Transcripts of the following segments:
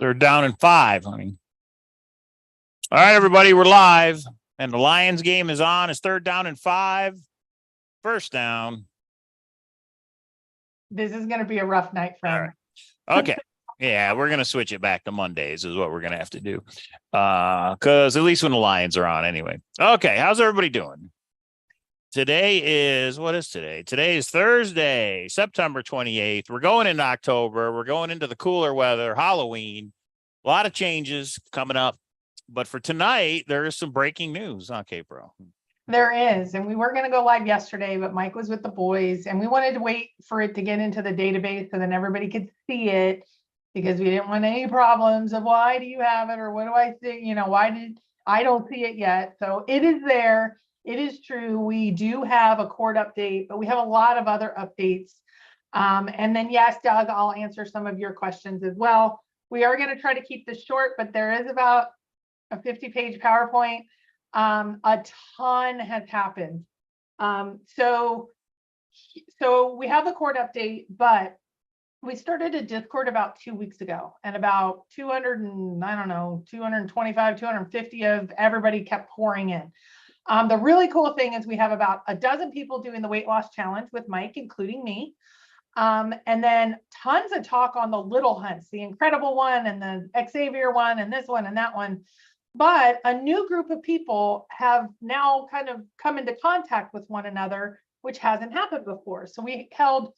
They're down in 5, honey. All right, everybody, we're live. And the Lions game is on. It's 3rd down and 5. First down. This is going to be a rough night for him. Right. Okay. Yeah, we're going to switch it back to Mondays is what we're going to have to do. Because at least when the Lions are on anyway. Okay, how's everybody doing? Today is, what is today? Today is Thursday, September 28th. We're going into October. We're going into the cooler weather, Halloween. A lot of changes coming up. But for tonight, there is some breaking news. Okay, bro. There is. And we were going to go live yesterday, but Mike was with the boys. And we wanted to wait for it to get into the database so then everybody could see it. Because we didn't want any problems of why do you have it or what do I think? You know, why did I don't see it yet? So it is there. It is true. We do have a court update, but we have a lot of other updates. And then, yes, Doug, I'll answer some of your questions as well. We are going to try to keep this short, but there is about a 50-page PowerPoint. A ton has happened. So we have the court update, but we started a Discord about 2 weeks ago, and about 225, 250 of everybody kept pouring in. The really cool thing is we have about a dozen people doing the weight loss challenge with Mike, including me. And then tons of talk on the little hunts, the incredible one and the Xavier one and this one and that one. But a new group of people have now kind of come into contact with one another, which hasn't happened before. So we held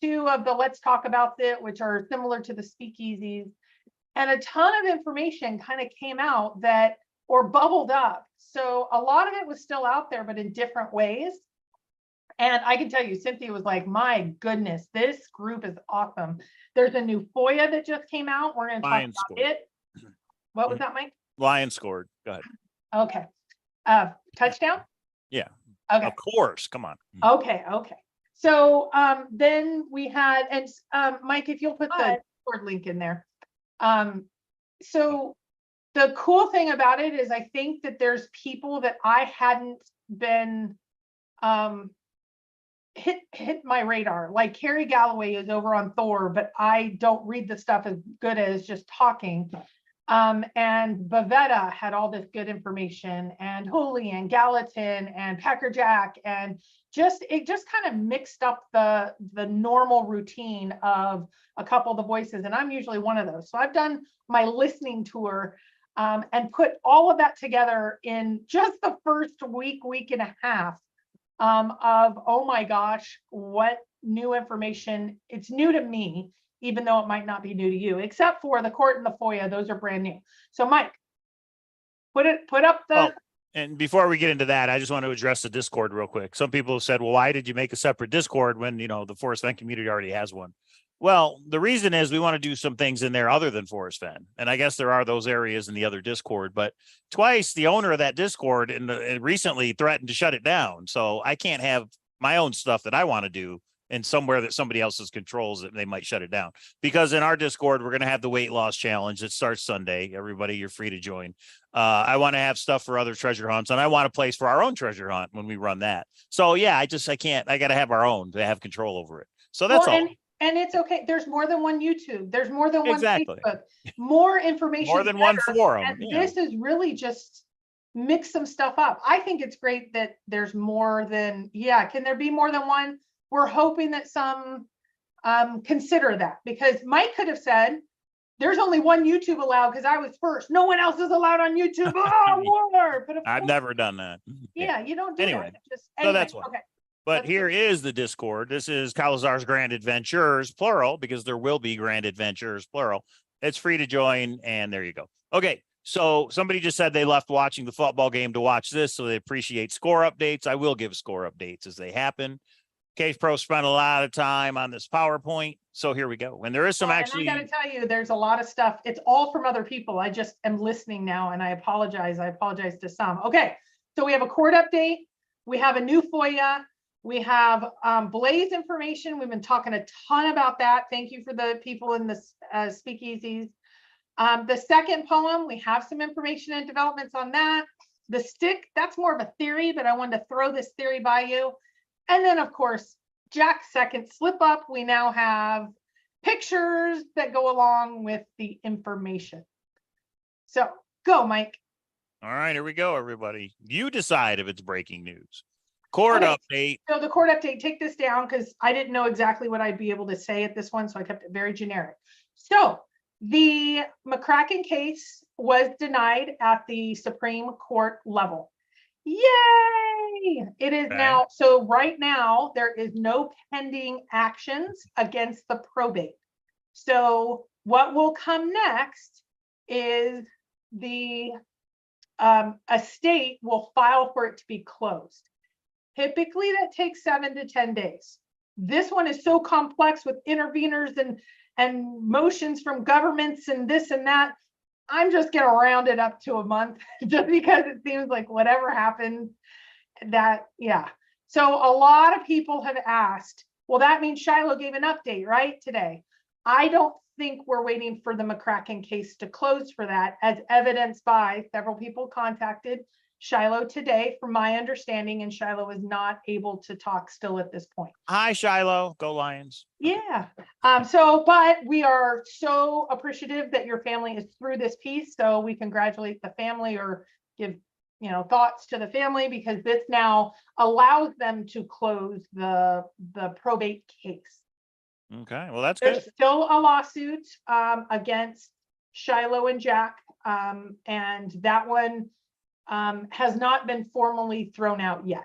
2 of the Let's Talk About It, which are similar to the speakeasies. And a ton of information kind of came out that, or bubbled up. So a lot of it was still out there, but in different ways. And I can tell you, Cynthia was like, my goodness, this group is awesome. There's a new FOIA that just came out. We're going to talk about it. What was that, Mike? Lions scored. Go ahead. Okay. Touchdown? Yeah. Okay. Of course. Come on. Okay. So then we had, and Mike, if you'll put the Discord link in there. So the cool thing about it is I think that there's people that I hadn't been hit my radar. Like Carrie Galloway is over on Thor, but I don't read the stuff as good as just talking. And Bavetta had all this good information, and Holy and Gallatin and Packer Jack, and it just kind of mixed up the normal routine of a couple of the voices. And I'm usually one of those. So I've done my listening tour and put all of that together in just the first week and a half of, oh my gosh, what new information. It's new to me, even though it might not be new to you, except for the court and the FOIA. Those are brand new. So Mike, put up the. Oh, and before we get into that, I just want to address the Discord real quick. Some people have said, well, why did you make a separate Discord when, the Forrest Fenn community already has one? Well, the reason is we want to do some things in there other than Forrest Fenn. And I guess there are those areas in the other Discord, but twice the owner of that Discord recently threatened to shut it down. So I can't have my own stuff that I want to do and somewhere that somebody else's controls it, they might shut it down. Because in our Discord, we're going to have the weight loss challenge that starts Sunday. Everybody, you're free to join. I want to have stuff for other treasure hunts, and I want a place for our own treasure hunt when we run that. So yeah, I got to have our own to have control over it. So that's all. And it's okay. There's more than one YouTube. There's more than one Facebook. More information. More than one forum. And this is really just mix some stuff up. I think it's great that there's more than, can there be more than one? We're hoping that some consider that, because Mike could have said, there's only one YouTube allowed because I was first. No one else is allowed on YouTube. Oh, Lord. But I've never done that. Yeah, you don't do anyway. that. So that's why. Okay. But here is the Discord. This is Cowlazars Grand Adventures, plural, because there will be Grand Adventures, plural. It's free to join, and there you go. Okay, so somebody just said they left watching the football game to watch this, so they appreciate score updates. I will give score updates as they happen. Case Pro spent a lot of time on this PowerPoint, so here we go. And there is some actually. I got to tell you, there's a lot of stuff. It's all from other people. I just am listening now, and I apologize. I apologize to some. Okay, so we have a court update. We have a new FOIA. We have Blaze information. We've been talking a ton about that. Thank you for the people in the speakeasies. The second poem, we have some information and developments on that. The stick, that's more of a theory, but I wanted to throw this theory by you. And then, of course, Jack's second slip up. We now have pictures that go along with the information. So go, Mike. All right, here we go, everybody. You decide if it's breaking news. Court Okay, update. So the court update, take this down because I didn't know exactly what I'd be able to say at this one, so I kept it very generic. So the McCracken case was denied at the Supreme Court level. Yay! It is Okay. now, so right now, there is no pending actions against the probate. So what will come next is the estate will file for it to be closed. Typically, that takes 7 to 10 days. This one is so complex with interveners and motions from governments and this and that. I'm just going to round it up to a month just because it seems like whatever happened that, yeah. So a lot of people have asked, well, that means Shiloh gave an update, right, today? I don't think we're waiting for the McCracken case to close for that, as evidenced by several people contacted Shiloh today, from my understanding, and Shiloh is not able to talk still at this point. Hi, Shiloh. Go Lions. Yeah. But we are so appreciative that your family is through this piece. So we congratulate the family, or give, thoughts to the family, because this now allows them to close the probate case. Okay, well, that's There's good. still a lawsuit against Shiloh and Jack, and that one has not been formally thrown out yet.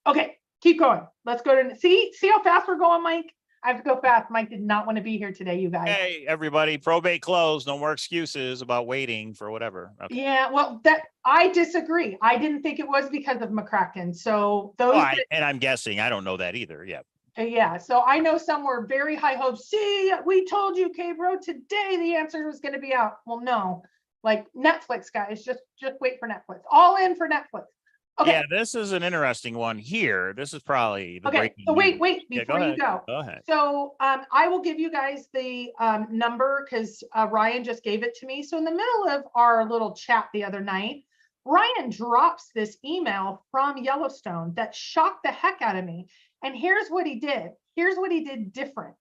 Okay, keep going. Let's go to see how fast we're going, Mike. I have to go fast. Mike did not want to be here today, you guys. Hey, everybody, probate closed. No more excuses about waiting for whatever. Okay. Yeah, well, that I disagree. I didn't think it was because of McCracken. So those And I'm guessing I don't know that either. Yeah. Yeah, so I know some were very high hopes. See, we told you, K-Bro, today the answer was going to be out. Well, no, like Netflix, guys, just wait for Netflix. All in for Netflix. Okay. Yeah, this is an interesting one here. This is probably the Okay. So wait, before you go. Go ahead. So I will give you guys the number, because Ryan just gave it to me. So in the middle of our little chat the other night, Ryan drops this email from Yellowstone that shocked the heck out of me. And here's what he did. Here's what he did different.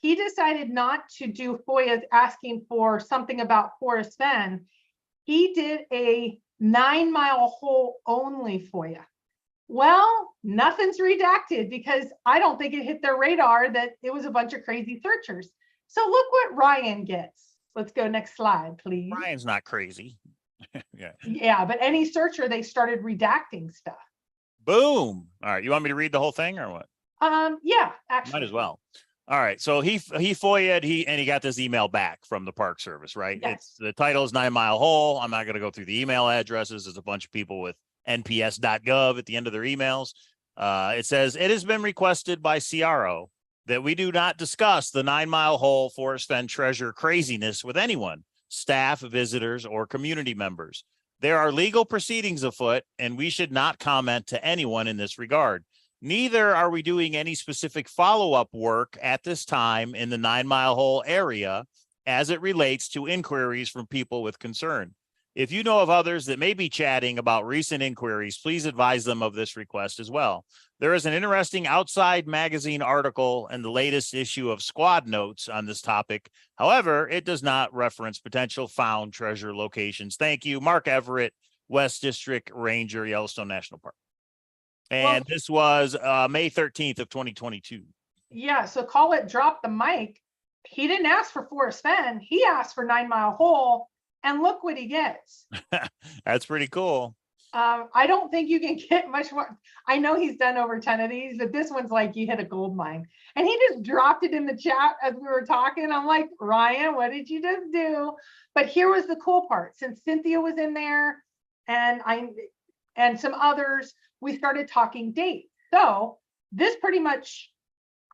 He decided not to do FOIAs asking for something about Forrest Fenn. He did a 9-mile hole only FOIA. Well, nothing's redacted because I don't think it hit their radar that it was a bunch of crazy searchers. So look what Ryan gets. Let's go next slide, please. Ryan's not crazy. Yeah. Yeah, but any searcher, they started redacting stuff. Boom. All right. You want me to read the whole thing or what? Yeah, actually. Might as well. All right. So he FOIA'd, he got this email back from the Park Service, right? Yes. It's the title is 9-mile hole. I'm not going to go through the email addresses. There's a bunch of people with nps.gov at the end of their emails. It says it has been requested by CRO that we do not discuss the 9-mile hole Forrest Fenn treasure craziness with anyone, staff, visitors, or community members. There are legal proceedings afoot, and we should not comment to anyone in this regard. Neither are we doing any specific follow-up work at this time in the 9-mile hole area as it relates to inquiries from people with concern. If you know of others that may be chatting about recent inquiries, please advise them of this request as well. There is an interesting Outside Magazine article in the latest issue of Squad Notes on this topic. However, it does not reference potential found treasure locations. Thank you, Mark Everett, West District Ranger, Yellowstone National Park. And this was May 13th of 2022. Yeah, so call it drop the mic. He didn't ask for Forrest Fenn. He asked for 9-mile hole. And look what he gets. That's pretty cool. I don't think you can get much more. I know he's done over 10 of these, but this one's like you hit a gold mine. And he just dropped it in the chat as we were talking. I'm like, Ryan, what did you just do? But here was the cool part. Since Cynthia was in there and some others, we started talking dates. So this pretty much,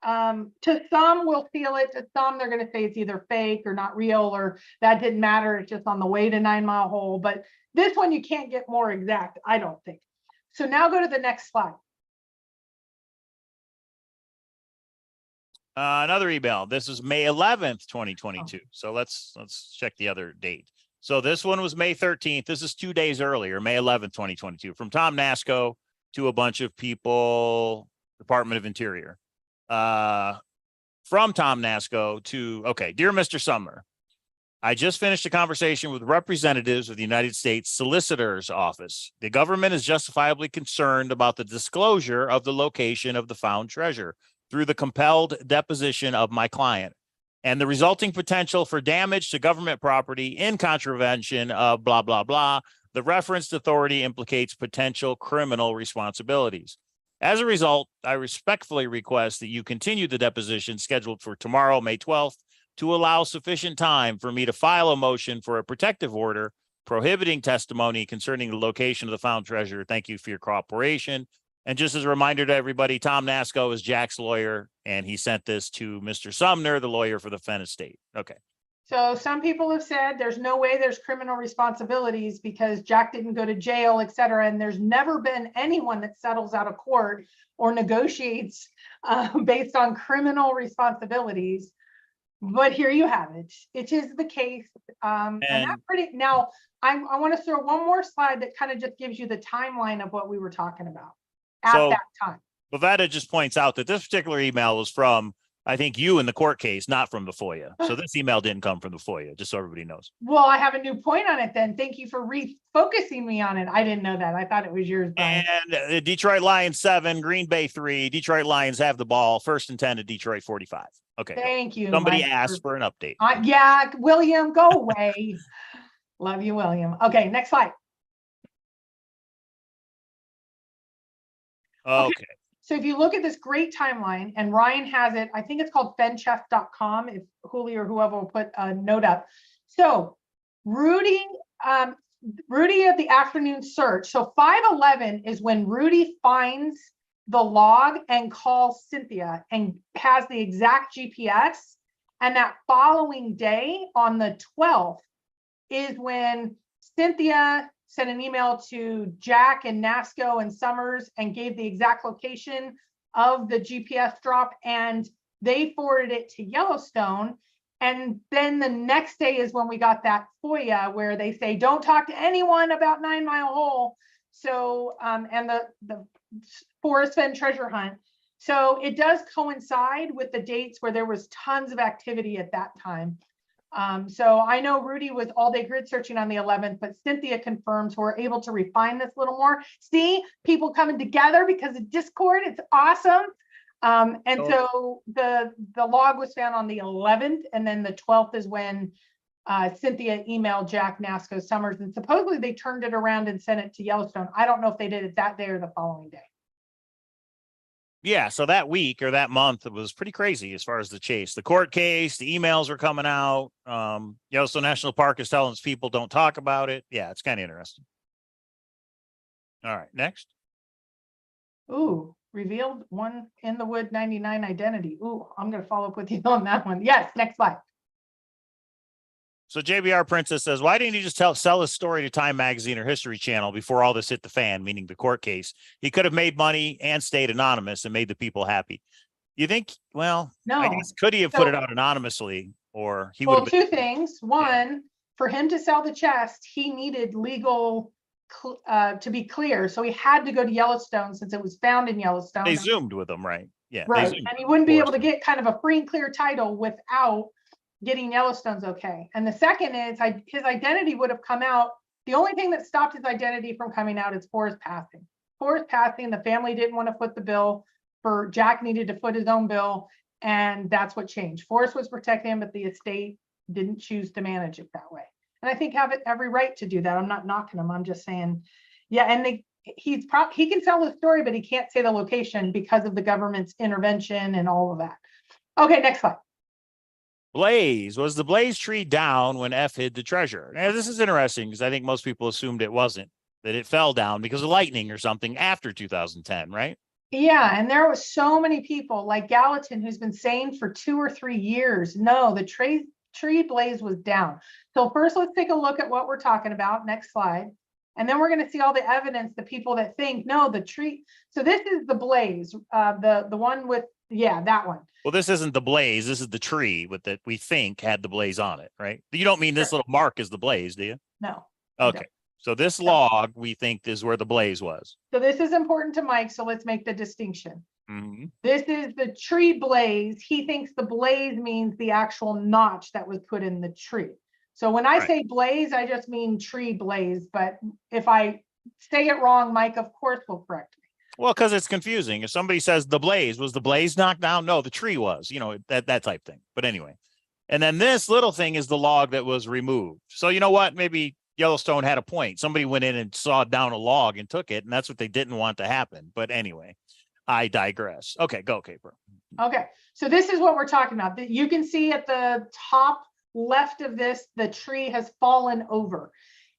to some will feel it, to some they're going to say it's either fake or not real, or that didn't matter, it's just on the way to 9-mile hole. But this one you can't get more exact, I don't think. So now go to the next slide. Another email. This is May 11th, 2022. So let's check the other date. So this one was May 13th. This is 2 days earlier, May 11th, 2022, from Tom Nasco to a bunch of people, Department of Interior. from Tom Nasco to, okay, dear Mr. Sumner, I just finished a conversation with representatives of the United States Solicitor's Office. The government is justifiably concerned about the disclosure of the location of the found treasure through the compelled deposition of my client and the resulting potential for damage to government property in contravention of blah, blah, blah. The referenced authority implicates potential criminal responsibilities. As a result, I respectfully request that you continue the deposition scheduled for tomorrow, May 12th, to allow sufficient time for me to file a motion for a protective order prohibiting testimony concerning the location of the found treasure. Thank you for your cooperation. And just as a reminder to everybody, Tom Nasco is Jack's lawyer, and he sent this to Mr. Sumner, the lawyer for the Fenn estate. Okay. So some people have said there's no way there's criminal responsibilities because Jack didn't go to jail, et cetera. And there's never been anyone that settles out of court or negotiates based on criminal responsibilities. But here you have it. It is the case. And that's pretty. Now, I want to throw one more slide that kind of just gives you the timeline of what we were talking about at that time. Bovetta just points out that this particular email was from, I think, you in the court case, not from the FOIA. So this email didn't come from the FOIA, just so everybody knows. Well, I have a new point on it then. Thank you for refocusing me on it. I didn't know that. I thought it was yours, Brian. And Detroit Lions 7, Green Bay 3. Detroit Lions have the ball. 1st and 10 to Detroit 45. Okay. Thank you. Somebody asked for an update. Yeah, William, go away. Love you, William. Okay, next slide. Okay. So if you look at this great timeline, and Ryan has it, I think it's called fenchef.com, if Julie or whoever will put a note up. So Rudy of the afternoon search. So 5:11 is when Rudy finds the log and calls Cynthia and has the exact GPS. And that following day on the 12th is when Cynthia sent an email to Jack and Nasco and Summers and gave the exact location of the GPS drop, and they forwarded it to Yellowstone. And then the next day is when we got that FOIA where they say, don't talk to anyone about 9 Mile Hole. So, and the Forrest Fenn treasure hunt. So it does coincide with the dates where there was tons of activity at that time. So I know Rudy was all day grid searching on the 11th, but Cynthia confirms we're able to refine this a little more. See, people coming together because of Discord. It's awesome. So the log was found on the 11th, and then the 12th is when Cynthia emailed Jack, Nasco, Summers, and supposedly they turned it around and sent it to Yellowstone. I don't know if they did it that day or the following day. Yeah, so that week or that month, it was pretty crazy as far as the chase. The court case, the emails were coming out. Yellowstone National Park is telling its people don't talk about it. Yeah, it's kind of interesting. All right, next. Ooh, revealed one in the wood 99 identity. Ooh, I'm going to follow up with you on that one. Yes, next slide. So JBR Princess says, why didn't he just sell his story to Time Magazine or History Channel before all this hit the fan, meaning the court case? He could have made money and stayed anonymous and made the people happy. You think, well, no. I guess, could he have put it out anonymously, or he would have two things. One, for him to sell the chest, he needed legal to be clear. So he had to go to Yellowstone since it was found in Yellowstone. They zoomed with him, right? Yeah. Right. And he wouldn't be able to get kind of a free and clear title without getting Yellowstone's okay. And the second is his identity would have come out. The only thing that stopped his identity from coming out is Forrest passing. Forrest passing, the family didn't want to foot the bill. For Jack needed to foot his own bill, and that's what changed. Forrest was protecting him, but the estate didn't choose to manage it that way. And I think have every right to do that. I'm not knocking him. I'm just saying, yeah. And he can tell the story, but he can't say the location because of the government's intervention and all of that. Okay, next slide. Blaze, was the blaze tree down when F hid the treasure? Now, this is interesting because I think most people assumed it wasn't, that it fell down because of lightning or something after 2010, right? Yeah, and there was so many people like Gallatin who's been saying for 2 or 3 years, no, the tree blaze was down. So first, let's take a look at what we're talking about. Next slide. And then we're going to see all the evidence, the people that think, no, the tree. So this is the blaze, the one with, yeah, that one. Well, this isn't the blaze. This is the tree with that we think had the blaze on it, right? You don't mean this little mark is the blaze, do you? No. Okay. So this log we think is where the blaze was. So this is important to Mike. So let's make the distinction. Mhm. This is the tree blaze. He thinks the blaze means the actual notch that was put in the tree. So when I Right. say blaze, I just mean tree blaze. But if I say it wrong, Mike, of course, will correct me. Well, because it's confusing. If somebody says the blaze, was the blaze knocked down? No, the tree was, that type thing. But anyway, and then this little thing is the log that was removed. So you know what? Maybe Yellowstone had a point. Somebody went in and sawed down a log and took it, and that's what they didn't want to happen. But anyway, I digress. Okay, go, Caper. Okay, so this is what we're talking about. You can see at the top left of this, the tree has fallen over.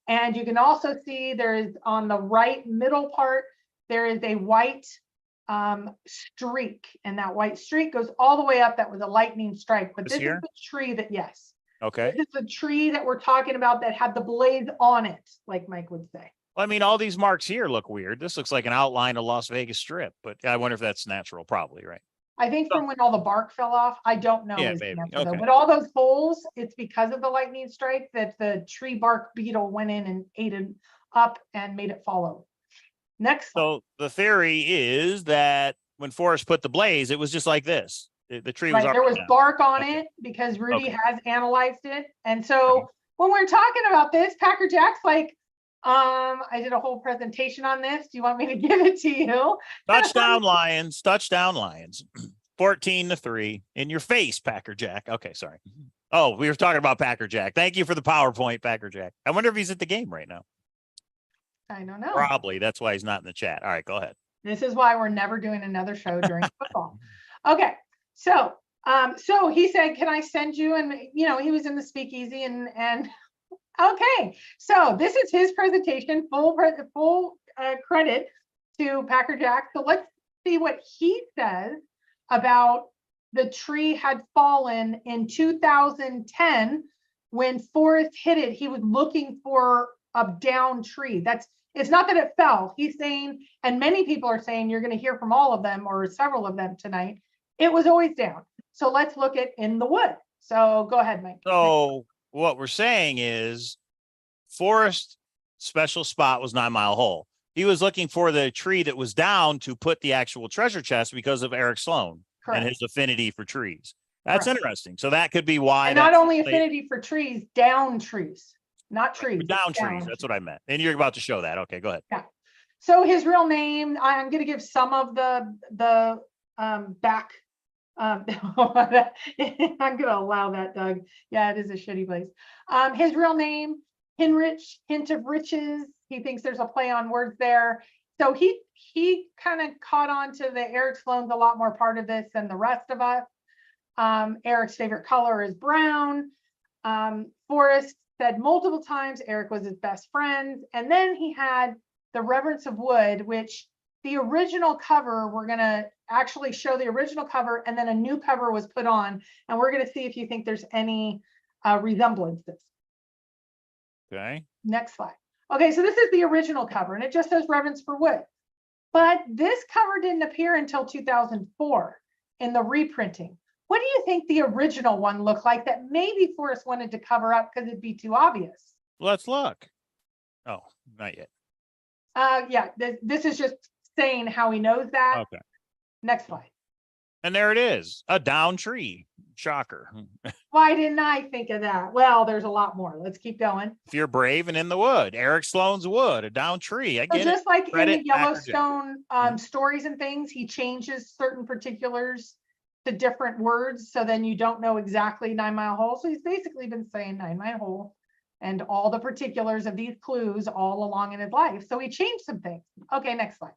And you can also see there is on the right middle part, there is a white streak, and that white streak goes all the way up. That was a lightning strike, but this is the tree that, yes. Okay. This is the tree that we're talking about that had the blaze on it, like Mike would say. Well, I mean, all these marks here look weird. This looks like an outline of Las Vegas Strip, but I wonder if that's natural. Probably, right? I think from when all the bark fell off, I don't know. Yeah, Is the maybe. answer, though. Okay. But all those holes, it's because of the lightning strike that the tree bark beetle went in and ate it up and made it fall over. Next slide. So the theory is that when Forrest put the blaze, it was just like this. The tree was Right, there was already down. bark on Okay. it because Rudy Okay. has analyzed it. And so when we're talking about this, Packer Jack's like, I did a whole presentation on this. Do you want me to give it to you? Touchdown Lions, touchdown Lions. 14-3 in your face, Packer Jack. Okay, sorry. Oh, we were talking about Packer Jack. Thank you for the PowerPoint, Packer Jack. I wonder if he's at the game right now. I don't know. Probably. That's why he's not in the chat. All right, go ahead. This is why we're never doing another show during football. Okay, so he said, "Can I send you?" And he was in the speakeasy, and okay. So this is his presentation. Full credit to Packer Jack. So let's see what he says about the tree had fallen in 2010 when Forrest hit it. He was looking for a down tree. It's not that it fell. He's saying, and many people are saying, you're going to hear from all of them or several of them tonight, it was always down. So let's look at in the wood. So go ahead, Mike. So what we're saying is Forrest's special spot was 9 Mile Hole. He was looking for the tree that was down to put the actual treasure chest because of Eric Sloan. Correct. And his affinity for trees. That's correct. Interesting. So that could be why. And not only affinity for trees, down trees. Not trees. Down trees. That's what I meant. And you're about to show that. Okay, go ahead. Yeah. So his real name, I'm going to give some of the back. I'm going to allow that, Doug. Yeah, it is a shitty place. His real name, Hinrich, hint of riches. He thinks there's a play on words there. So he kind of caught on to the Eric Sloan's a lot more part of this than the rest of us. Eric's favorite color is brown. Forrest said multiple times Eric was his best friend. And then he had the Reverence of Wood, which the original cover, we're going to actually show the original cover, and then a new cover was put on. And we're going to see if you think there's any resemblances. Okay. Next slide. Okay, so this is the original cover, and it just says Reverence for Wood. But this cover didn't appear until 2004 in the reprinting. What do you think the original one looked like that maybe Forrest wanted to cover up because it'd be too obvious? Let's look. Oh, not yet. Yeah, this is just saying how he knows that. Okay. Next slide. And there it is, a down tree. Shocker. Why didn't I think of that? Well, there's a lot more. Let's keep going. If you're brave and in the wood, Eric Sloan's wood, a down tree. I get just it. like Credit in the Yellowstone stories and things, he changes certain particulars to different words. So then you don't know exactly 9 Mile Hole. So he's basically been saying 9 Mile Hole and all the particulars of these clues all along in his life. So he changed some things. Okay, next slide.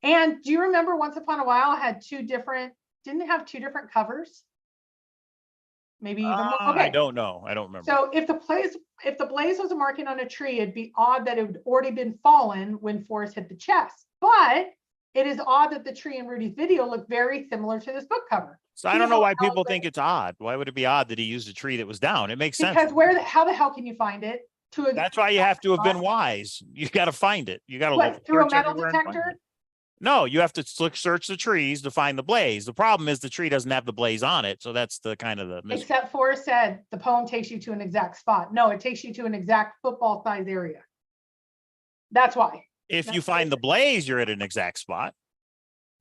And do you remember once upon a while had didn't it have two different covers? Maybe even more. Okay. I don't know. I don't remember. So if the blaze was a marking on a tree, it'd be odd that it would already been fallen when Forrest hit the chest. But it is odd that the tree in Rudy's video look very similar to this book cover. So I don't know why people think it's odd. Why would it be odd that he used a tree that was down? It makes sense. Because how the hell can you find it? That's why you have to have been wise. You got to find it. You got to look through a metal detector. No, you have to search the trees to find the blaze. The problem is the tree doesn't have the blaze on it. So that's the kind of the mystery. Except Forrest said the poem takes you to an exact spot. No, it takes you to an exact football size area. That's why. If you find the blaze, you're at an exact spot.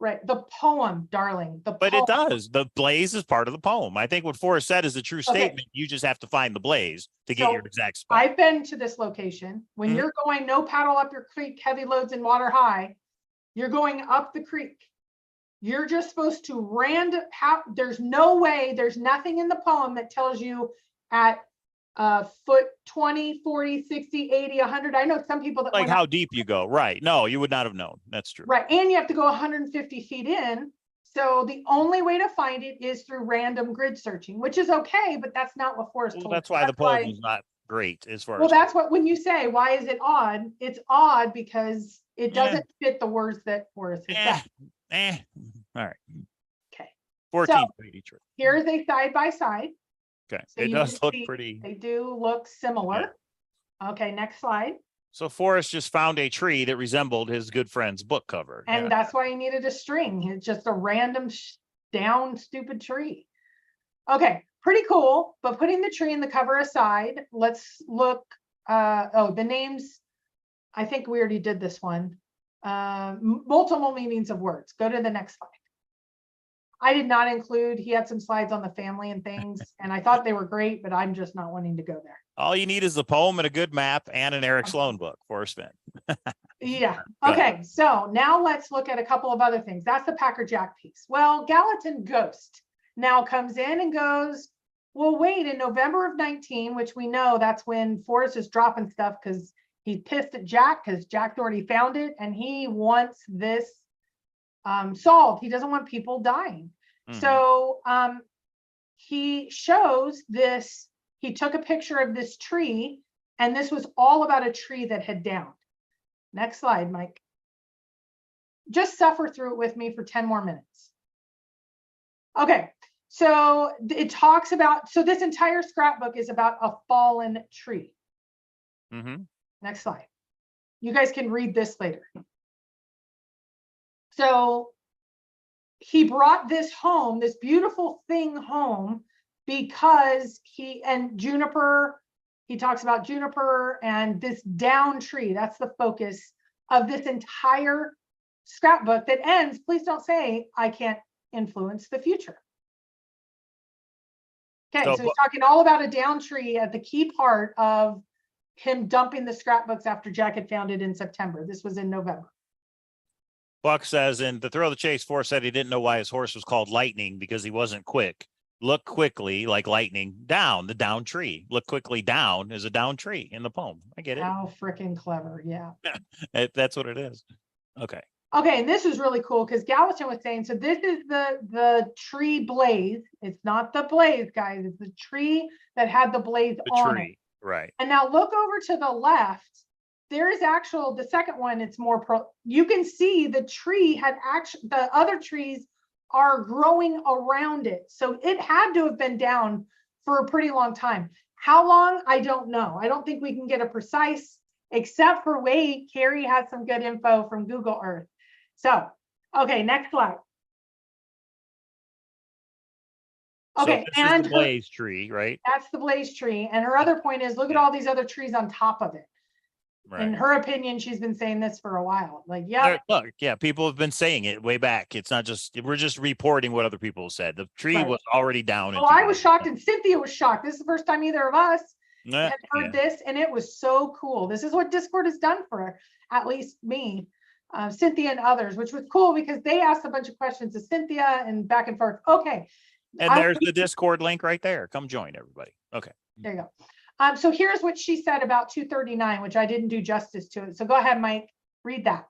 Right. The poem, darling. The But it poem. does. The blaze is part of the poem. I think what Forrest said is a true Okay. statement. You just have to find the blaze to get So your exact spot. I've been to this location. When Mhm. you're going no paddle up your creek, heavy loads in water high, you're going up the creek. You're just supposed to there's no way, there's nothing in the poem that tells you at foot 20, 40, 60, 80, 100. I know some people that Like went how deep you go. Right. No, you would not have known. That's true. right. And you have to go 150 feet in. So the only way to find it is through random grid searching, which is okay, but that's not what Forrest Well, told that's us. why the poem is not great as far Well, as. that's what, when you say, why is it odd? It's odd because it doesn't fit the words that Forrest has said. All right. Okay. 14 feet each. Here's a side by side. Okay. So It you does can look see pretty. They do look similar. Okay, next slide. So Forrest just found a tree that resembled his good friend's book cover. And that's why he needed a string. It's just a random down stupid tree. Okay, pretty cool. But putting the tree in the cover aside, let's look. The names. I think we already did this one. Multiple meanings of words. Go to the next slide. I did not include, he had some slides on the family and things, and I thought they were great, but I'm just not wanting to go there. All you need is the poem and a good map and an Eric Sloan book for Fenn. Yeah. Okay. So now let's look at a couple of other things. That's the Packer Jack piece. Well, Gallatin Ghost now comes in and goes, well, wait, in November of 19, which we know that's when Forrest is dropping stuff because he's pissed at Jack because Jack already found it and he wants this solved. He doesn't want people dying. So he shows this, he took a picture of this tree, and this was all about a tree that had downed. Next slide, Mike. Just suffer through it with me for 10 more minutes. Okay, so it talks about, so this entire scrapbook is about a fallen tree. Next slide. You guys can read this later. So he brought this home, this beautiful thing home, because juniper, he talks about juniper and this down tree. That's the focus of this entire scrapbook that ends, please don't say, I can't influence the future. Okay, so he's talking all about a down tree at the key part of him dumping the scrapbooks after Jack had found it in September. This was in November. Buck says, in The Thrill of the Chase, Forrest said he didn't know why his horse was called Lightning because he wasn't quick. Look quickly, like lightning, down, the down tree. Look quickly down is a down tree in the poem. I get it. How freaking clever. Yeah. That's what it is. Okay. Okay, and this is really cool because Gallatin was saying, so this is the tree blaze. It's not the blaze, guys. It's the tree that had the blaze on it. Right. And now look over to the left. There's the second one, it's more you can see the tree had the other trees are growing around it. So it had to have been down for a pretty long time. How long? I don't know. I don't think we can get a precise, except for wait, Carrie has some good info from Google Earth. So, okay, next slide. Okay, so this is the blaze tree, right? That's the blaze tree. And her other point is, look at all these other trees on top of it. Right. In her opinion, she's been saying this for a while. Like, yeah, look, yeah, people have been saying it way back. It's not just, we're just reporting what other people said. The tree was already down. Oh, I was shocked, and Cynthia was shocked. This is the first time either of us had heard this, and it was so cool. This is what Discord has done for at least me, Cynthia and others, which was cool because they asked a bunch of questions to Cynthia and back and forth. Okay. And there's the Discord link right there. Come join everybody. Okay. There you go. So here's what she said about 239, which I didn't do justice to it. So go ahead, Mike, read that.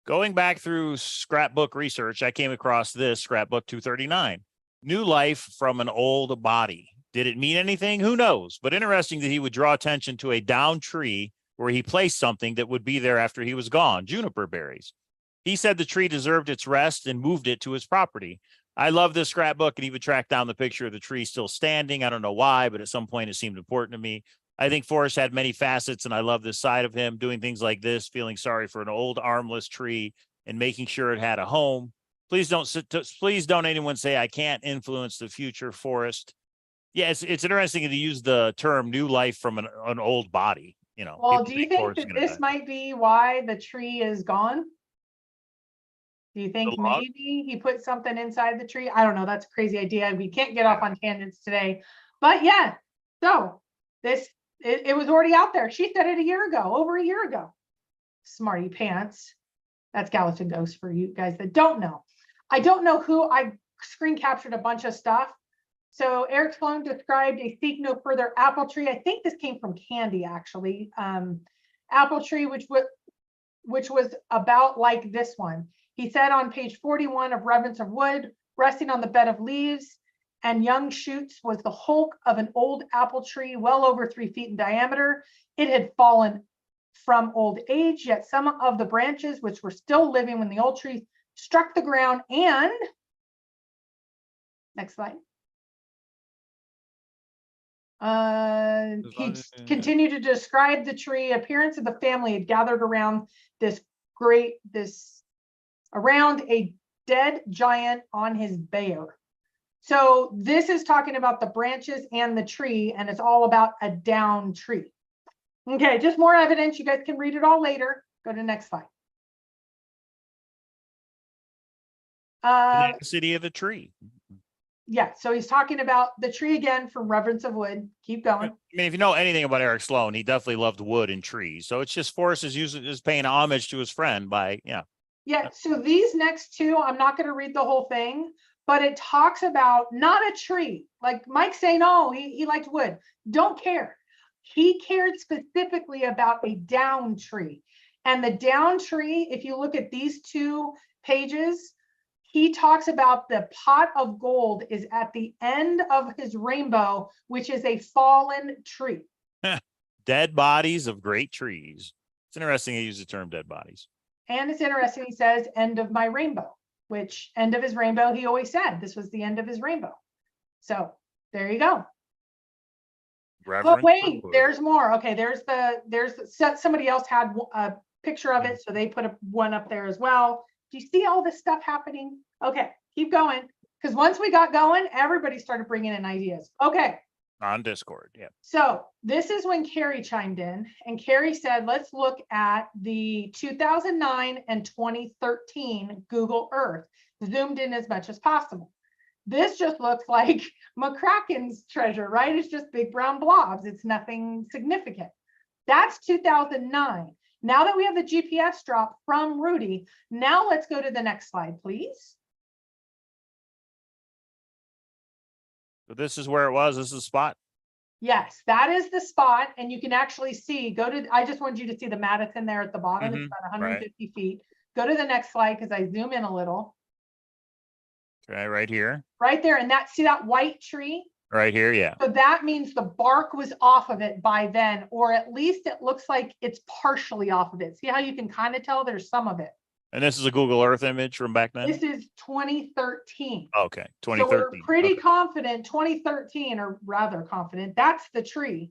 Going back through scrapbook research, I came across this scrapbook 239. New life from an old body. Did it mean anything? Who knows? But interesting that he would draw attention to a down tree where he placed something that would be there after he was gone, juniper berries. He said the tree deserved its rest and moved it to his property. I love this scrapbook, and he would track down the picture of the tree still standing. I don't know why, but at some point it seemed important to me. I think Forrest had many facets, and I love this side of him, doing things like this, feeling sorry for an old armless tree and making sure it had a home. Please don't anyone say I can't influence the future, Forrest. Yeah, it's interesting to use the term new life from an old body. You know. Well, do you think that this might be why the tree is gone? Do you think The log? maybe he put something inside the tree? I don't know. That's a crazy idea. We can't get off on tangents today. But yeah, so it was already out there. She said it a year ago, over a year ago. Smarty pants. That's Gallatin Ghost for you guys that don't know. I don't know who. I screen captured a bunch of stuff. So Eric Sloan described a seek no further apple tree. I think this came from Candy, actually. Apple tree, which was about like this one. He said on page 41 of Reverence of Wood, resting on the bed of leaves and young shoots was the hulk of an old apple tree, well over 3 feet in diameter. It had fallen from old age, yet some of the branches, which were still living when the old tree struck the ground, and next slide. He continued to describe the tree. Appearance of the family had gathered around around a dead giant on his bear. So this is talking about the branches and the tree, and it's all about a down tree. Okay, just more evidence. You guys can read it all later. Go to the next slide. The city of the tree. Yeah, so he's talking about the tree again from Reverence of Wood. Keep going. I mean, if you know anything about Eric Sloan, he definitely loved wood and trees. So it's just Forrest is paying homage to his friend by, yeah. Yeah, so these next two, I'm not going to read the whole thing, but it talks about not a tree. Like Mike's saying, oh, he liked wood. Don't care. He cared specifically about a down tree. And the down tree, if you look at these 2 pages, he talks about the pot of gold is at the end of his rainbow, which is a fallen tree. Dead bodies of great trees. It's interesting he used the term dead bodies. And it's interesting, he says, end of my rainbow, which end of his rainbow, he always said this was the end of his rainbow. So there you go. But wait, there's more. Okay, somebody else had a picture of it, so they put one up there as well. Do you see all this stuff happening? Okay, keep going. Because once we got going, everybody started bringing in ideas. Okay. On Discord, yeah. So this is when Carrie chimed in, and Carrie said, let's look at the 2009 and 2013 Google Earth, zoomed in as much as possible. This just looks like McCracken's treasure, right? It's just big brown blobs. It's nothing significant. That's 2009. Now that we have the GPS drop from Rudy, now let's go to the next slide, please. So this is where it was. This is the spot. Yes, that is the spot. And you can actually see, I just wanted you to see the Madison there at the bottom. It's about 150 feet. Go to the next slide because I zoom in a little. Okay, right here. Right there. And see that white tree? Right here, yeah. So that means the bark was off of it by then, or at least it looks like it's partially off of it. See how you can kind of tell there's some of it. And this is a Google Earth image from back then? This is 2013. Okay, 2013. So we're pretty confident, 2013, or rather confident, that's the tree.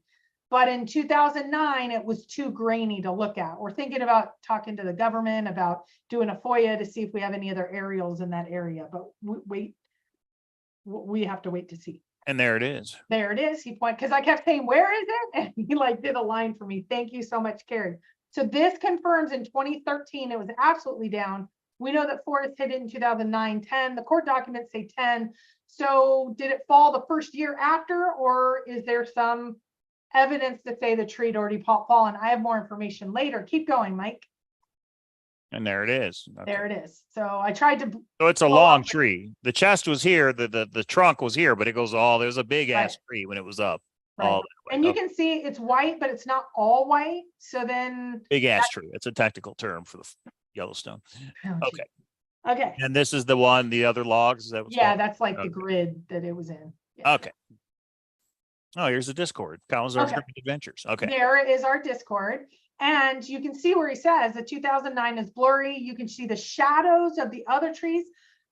But in 2009, it was too grainy to look at. We're thinking about talking to the government about doing a FOIA to see if we have any other aerials in that area. But we have to wait to see. And there it is. There it is. He pointed, because I kept saying, where is it? And he did a line for me. Thank you so much, Carrie. So this confirms in 2013, it was absolutely down. We know that Forrest hit it in 2009, 10. The court documents say 10. So did it fall the first year after, or is there some evidence to say the tree had already fallen? I have more information later. Keep going, Mike. And there it is. Okay. There it is. So I tried to. So it's a long tree. The chest was here. The trunk was here, but it goes all. There's a big ass tree when it was up. Right. All and you can see it's white, but it's not all white. So then. Big ass tree. It's a technical term for the Yellowstone. Oh, okay. Okay. And this is the one. The other logs. Is that what's called? That's like the grid that it was in. Yeah. Okay. Oh, here's the Discord. Cowlazars Adventures. Okay. There is our Discord. And you can see where he says the 2009 is blurry. You can see the shadows of the other trees.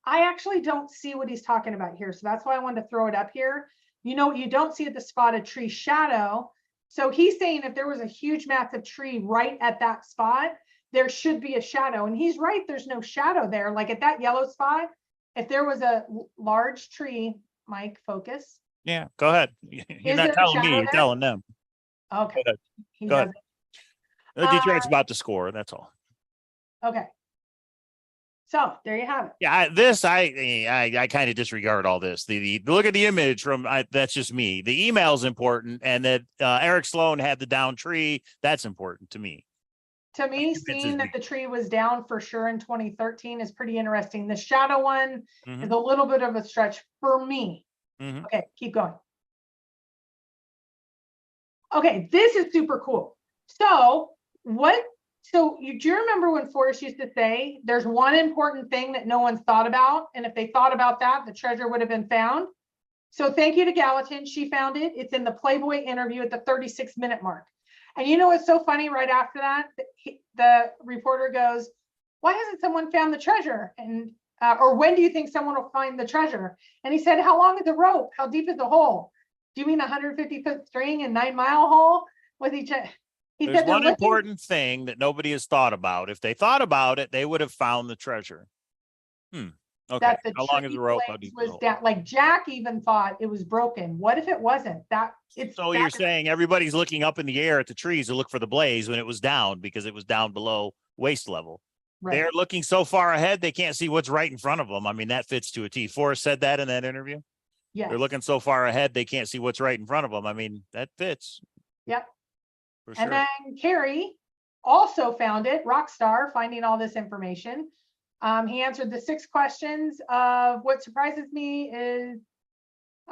I actually don't see what he's talking about here. So that's why I wanted to throw it up here. You know what you don't see at the spotted tree shadow. So he's saying if there was a huge massive tree right at that spot, there should be a shadow. And he's right, there's no shadow there. Like at that yellow spot, if there was a large tree, Mike, focus. Yeah, go ahead. You're not telling me, you're telling them. Okay. Go ahead. Detroit's about to score, that's all. Okay. So there you have it. Yeah, I kind of disregard all this. The look at the image from that's just me. The email is important, and that Eric Sloan had the down tree. That's important to me. To me, seeing that the tree was down for sure in 2013 is pretty interesting. The shadow one is a little bit of a stretch for me. Okay, keep going. Okay, this is super cool. So do you remember when Forrest used to say, there's one important thing that no one's thought about, and if they thought about that, the treasure would have been found? So thank you to Gallatin, she found it. It's in the Playboy interview at the 36-minute mark. And you know what's so funny? Right after that, the reporter goes, why hasn't someone found the treasure? And or when do you think someone will find the treasure? And he said, how long is the rope? How deep is the hole? Do you mean 150-foot string and 9-mile hole? There's one important thing that nobody has thought about. If they thought about it, they would have found the treasure. Okay. How long is the rope? Was down. Like Jack even thought it was broken. What if it wasn't? So you're saying everybody's looking up in the air at the trees to look for the blaze when it was down because it was down below waist level. Right. They're looking so far ahead they can't see what's right in front of them. I mean, that fits to a T. Forrest said that in that interview. Yeah. They're looking so far ahead they can't see what's right in front of them. I mean, that fits. Yep. For sure. And then Carrie also found it. Rockstar finding all this information. He answered the 6 questions of what surprises me is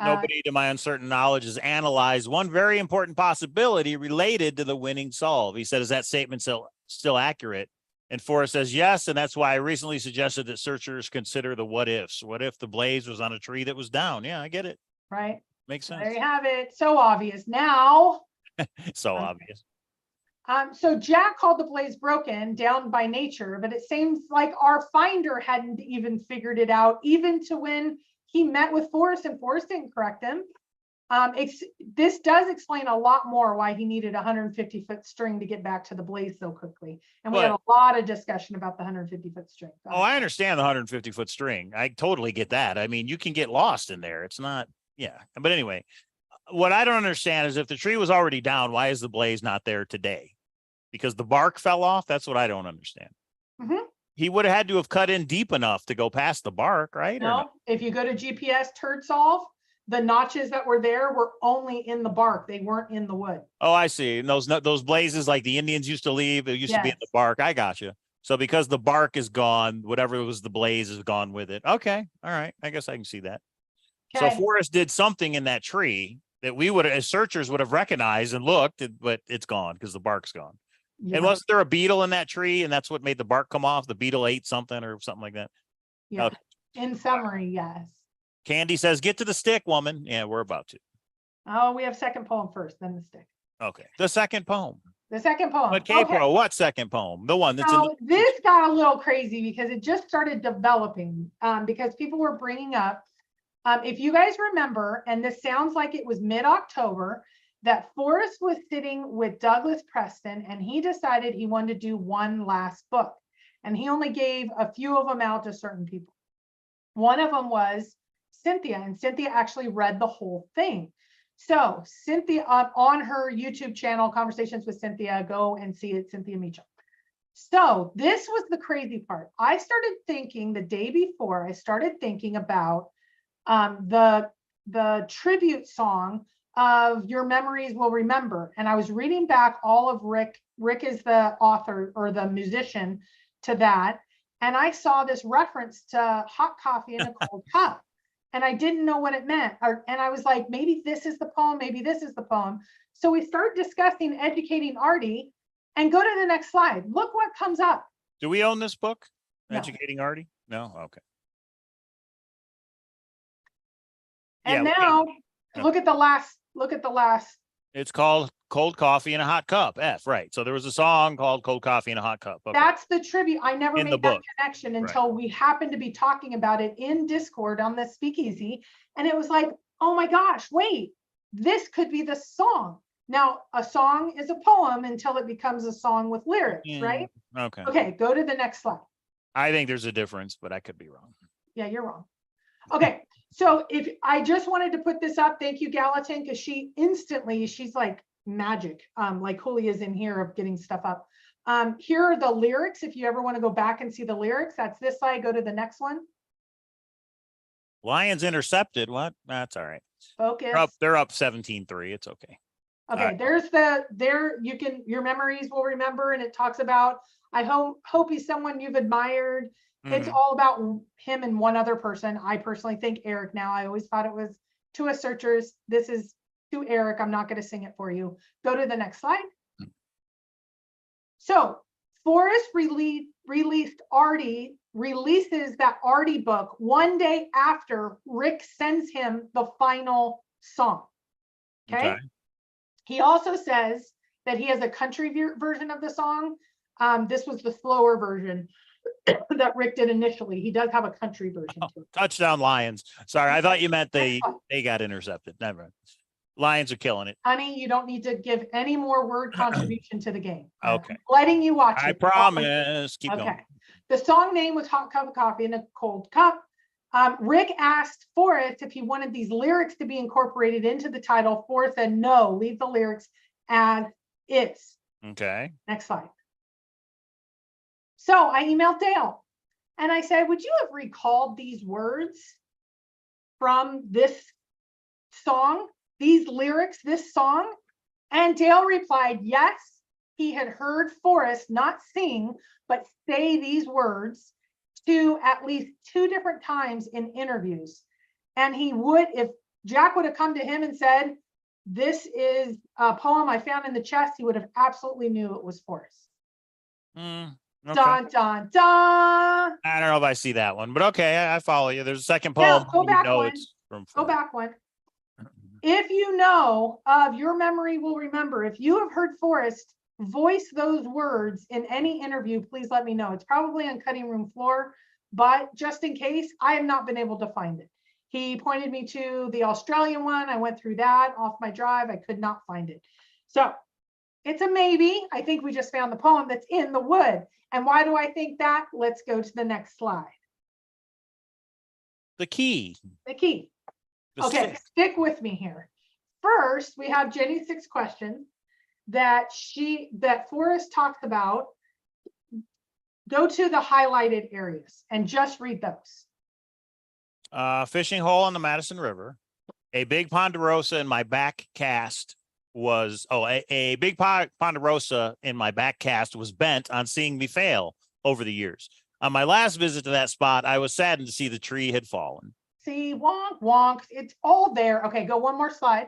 nobody to my uncertain knowledge has analyzed one very important possibility related to the winning solve. He said, is that statement still accurate? And Forrest says yes, and that's why I recently suggested that searchers consider the what ifs. What if the blaze was on a tree that was down? Yeah, I get it. Right. Makes sense. There you have it. So obvious. Now. So obvious. So Jack called the blaze broken down by nature, but it seems like our finder hadn't even figured it out, even to when he met with Forrest and Forrest didn't correct him. This does explain a lot more why he needed a 150-foot string to get back to the blaze so quickly. And we had a lot of discussion about the 150-foot string. Oh, I understand the 150-foot string. I totally get that. I mean, you can get lost in there. It's not, yeah. But anyway, what I don't understand is if the tree was already down, why is the blaze not there today? Because the bark fell off? That's what I don't understand. He would have had to have cut in deep enough to go past the bark, right? No, if you go to GPS turd solve, the notches that were there were only in the bark. They weren't in the wood. Oh, I see. And those blazes like the Indians used to leave, it used to be in the bark. I got you. So because the bark is gone, whatever was the blaze is gone with it. Okay. All right. I guess I can see that. Okay. So Forrest did something in that tree that we would, as searchers, would have recognized and looked, but it's gone because the bark's gone. Yeah. And wasn't there a beetle in that tree and that's what made the bark come off? The beetle ate something or something like that. Yeah. Okay. In summary, yes. Candy says, get to the stick, woman. Yeah, we're about to. Oh, we have second poem first, then the stick. Okay. The second poem. The second poem. But K-Pro, what second poem? The one that's this got a little crazy because it just started developing because people were bringing up, if you guys remember, and this sounds like it was mid-October, that Forrest was sitting with Douglas Preston and he decided he wanted to do one last book. And he only gave a few of them out to certain people. One of them was Cynthia, and Cynthia actually read the whole thing. So Cynthia on her YouTube channel, Conversations with Cynthia, go and see it, Cynthia Meacham. So this was the crazy part. I started thinking the day before, I started thinking about the tribute song of Your Memories Will Remember. And I was reading back all of Rick is the author or the musician to that. And I saw this reference to hot coffee in a cold cup. And I didn't know what it meant. And I was like, maybe this is the poem, maybe this is the poem. So we start discussing educating Artie and go to the next slide. Look what comes up. Do we own this book? No. Educating Artie? No? Okay. And now look at the last. It's called Cold Coffee in a Hot Cup. F, right. So there was a song called Cold Coffee in a Hot Cup. Okay. That's the tribute. I never made that connection until we happened to be talking about it in Discord on the speakeasy. And it was like, oh my gosh, wait, this could be the song. Now, a song is a poem until it becomes a song with lyrics, right? Okay. Okay, go to the next slide. I think there's a difference, but I could be wrong. Yeah, you're wrong. Okay, so if I just wanted to put this up, thank you, Gallatin, because she's like magic, like Julia's in here of getting stuff up. Here are the lyrics. If you ever want to go back and see the lyrics, that's this slide. Go to the next one. Lions intercepted. What? That's all right. Focus. They're up 17-3. It's okay. Okay, right. there you can, your memories will remember, and it talks about, I hope he's someone you've admired. It's all about him and one other person. I personally think Eric now. I always thought it was to us searchers. This is to Eric. I'm not going to sing it for you. Go to the next slide. So Forrest releases that Artie book one day after Rick sends him the final song. Okay. He also says that he has a country version of the song. This was the slower version that Rick did initially. He does have a country version too. Touchdown Lions. Sorry, I thought you meant they got intercepted. Never mind. Lions are killing it. Honey, you don't need to give any more word contribution to the game. Okay. I'm letting you watch it. I promise. Keep going. The song name was Hot Cup of Coffee in a Cold Cup. Rick asked Forrest if he wanted these lyrics to be incorporated into the title. Forrest said, no, leave the lyrics as is. Okay. Next slide. So I emailed Dale and I said, would you have recalled these words from this song, these lyrics, this song? And Dale replied, yes, he had heard Forrest not sing, but say these words to at least 2 different times in interviews. And he would, if Jack would have come to him and said, this is a poem I found in the chest, he would have absolutely knew it was Forrest. Okay. Dun, dun, dun. I don't know if I see that one, but okay, I follow you. There's a second poem. Now, go back one. Go back one. If you know of your memory will remember, if you have heard Forrest voice those words in any interview, please let me know. It's probably on cutting room floor, but just in case, I have not been able to find it. He pointed me to the Australian one. I went through that off my drive. I could not find it. So it's a maybe. I think we just found the poem that's in the wood. And why do I think that? Let's go to the next slide. The key. The key. Okay, stick with me here. First, we have Jenny's 6 questions that Forrest talks about. Go to the highlighted areas and just read those. Fishing hole in the Madison River. A big ponderosa in my back cast was, a big ponderosa in my back cast was bent on seeing me fail over the years. On my last visit to that spot, I was saddened to see the tree had fallen. See, wonk, wonk. It's all there. Okay, go one more slide.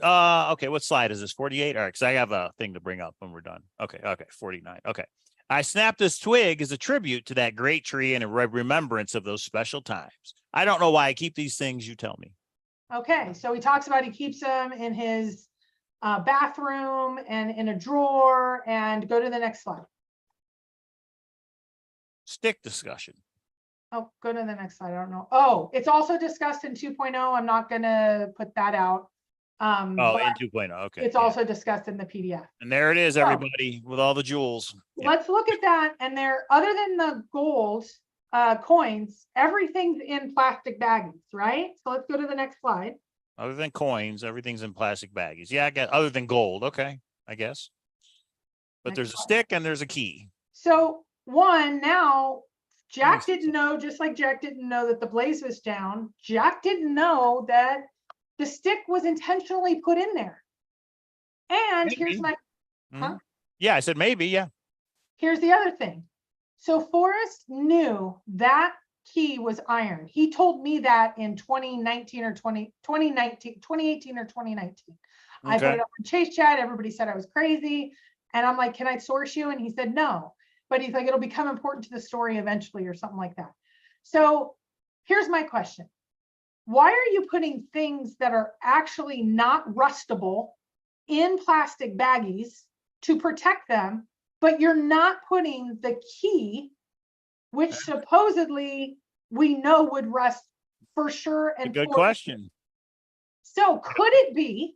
Okay, what slide is this? 48? All right, because I have a thing to bring up when we're done. Okay, 49. Okay. I snapped this twig as a tribute to that great tree and a remembrance of those special times. I don't know why I keep these things, you tell me. Okay, so he talks about he keeps them in his bathroom and in a drawer, and go to the next slide. Stick discussion. Oh, go to the next slide. I don't know. Oh, it's also discussed in 2.0. I'm not going to put that out. In 2.0. Okay. It's also discussed in the PDF. And there it is, everybody, with all the jewels. Let's look at that. And there, other than the gold coins, everything's in plastic baggies, right? So let's go to the next slide. Other than coins, everything's in plastic baggies. Yeah, I get other than gold. Okay, I guess. But there's a stick and there's a key. So now Jack didn't know, just like Jack didn't know that the blaze was down. Jack didn't know that the stick was intentionally put in there. And maybe. Here's my, Yeah, I said maybe, yeah. Here's the other thing. So Forrest knew that key was iron. He told me that in 2018 or 2019. Okay. I put it up on Chase Chat. Everybody said I was crazy. And I'm like, can I source you? And he said, no. But he's like, it'll become important to the story eventually or something like that. So here's my question. Why are you putting things that are actually not rustable in plastic baggies to protect them, but you're not putting the key, which supposedly we know would rust for sure? And good question. So could it be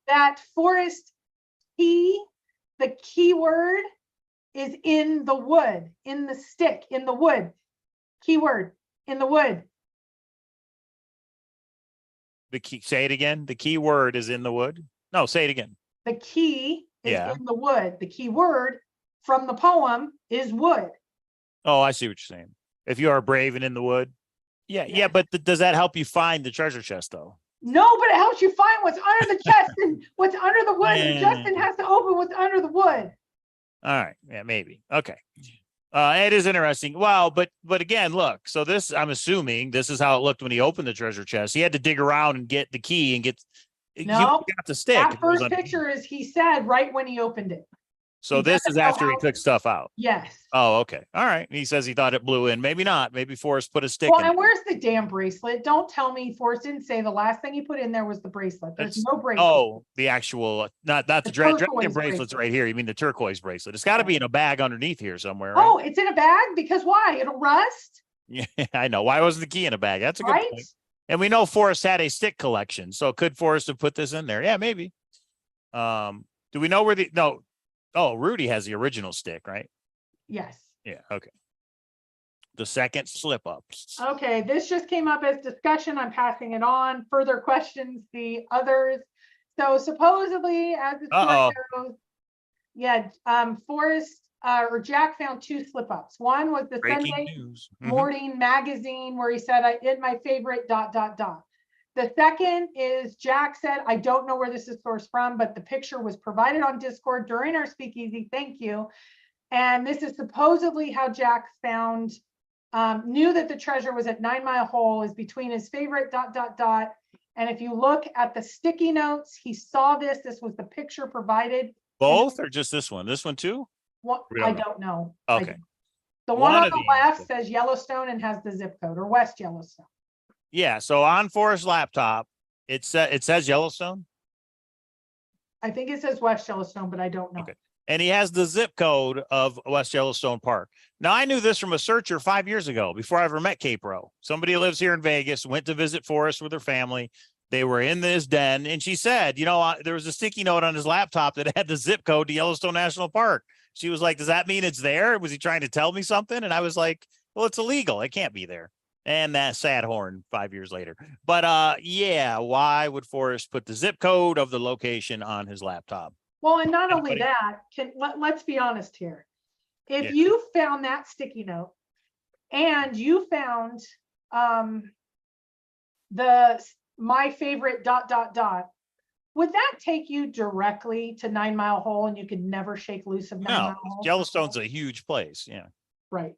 that Forrest key, the keyword, is in the wood, in the stick, in the wood? Keyword, in the wood. The key, say it again. The key word is in the wood. No, say it again. The key is in the wood. The key word from the poem is wood. Oh, I see what you're saying. If you are brave and in the wood. Yeah. But does that help you find the treasure chest though? No, but it helps you find what's under the chest and what's under the wood. And Yeah. Justin has to open what's under the wood. All right. Yeah, maybe. Okay. It is interesting. Wow. But again, look, so this, I'm assuming this is how it looked when he opened the treasure chest. He had to dig around and get the key and he No, got the stick. that first picture is, he said right when he opened it. So He this doesn't is know after he how- took stuff out. Yes. Oh, okay. All right. He says he thought it blew in. Maybe not. Maybe Forrest put a stick Well, in. and where's the damn bracelet? Don't tell me Forrest didn't say the last thing he put in there was the bracelet. There's no bracelet. Oh, the actual, not the turquoise dragon bracelet's right here. You mean the turquoise bracelet? It's got to be in a bag underneath here somewhere. Right? Oh, it's in a bag? Because why? It'll rust, Yeah, I know. Why wasn't the key in a bag? That's a good right? point. And we know Forrest had a stick collection. So could Forrest have put this in there? Yeah, maybe. Do we know where no. Oh, Rudy has the original stick, right? Yes. Yeah. Okay. The second slip up. Okay, this just came up as discussion. I'm passing it on. Further questions, the others. So supposedly, as the story goes, yeah, Forrest or Jack found 2 slip ups. One was the Breaking Sunday news. morning magazine where he said, I did my favorite ... The second is Jack said, I don't know where this is sourced from, but the picture was provided on Discord during our speakeasy. Thank you. And this is supposedly how Jack found, knew that the treasure was at 9 Mile Hole, is between his favorite ... And if you look at the sticky notes, he saw this. This was the picture provided. Both or just this one? This one too? What? I don't know. Okay. The one One on of the these. left says Yellowstone and has the zip code, or West Yellowstone. Yeah. So on Forrest's laptop, it says Yellowstone. I think it says West Yellowstone, but I don't know. Okay. And he has the zip code of West Yellowstone Park. Now, I knew this from a searcher 5 years ago before I ever met Capro. Somebody who lives here in Vegas went to visit Forrest with her family. They were in this den, and she said, there was a sticky note on his laptop that had the zip code to Yellowstone National Park. She was like, does that mean it's there? Was he trying to tell me something? And I was like, well, it's illegal. It can't be there. And that sad horn 5 years later. But yeah, why would Forrest put the zip code of the location on his laptop? Well, and not only that, let's be honest here. If you found that sticky note and you found my favorite ... would that take you directly to 9 Mile Hole and you could never shake loose of 9 Mile Hole? Yellowstone's a huge place. Yeah. Right.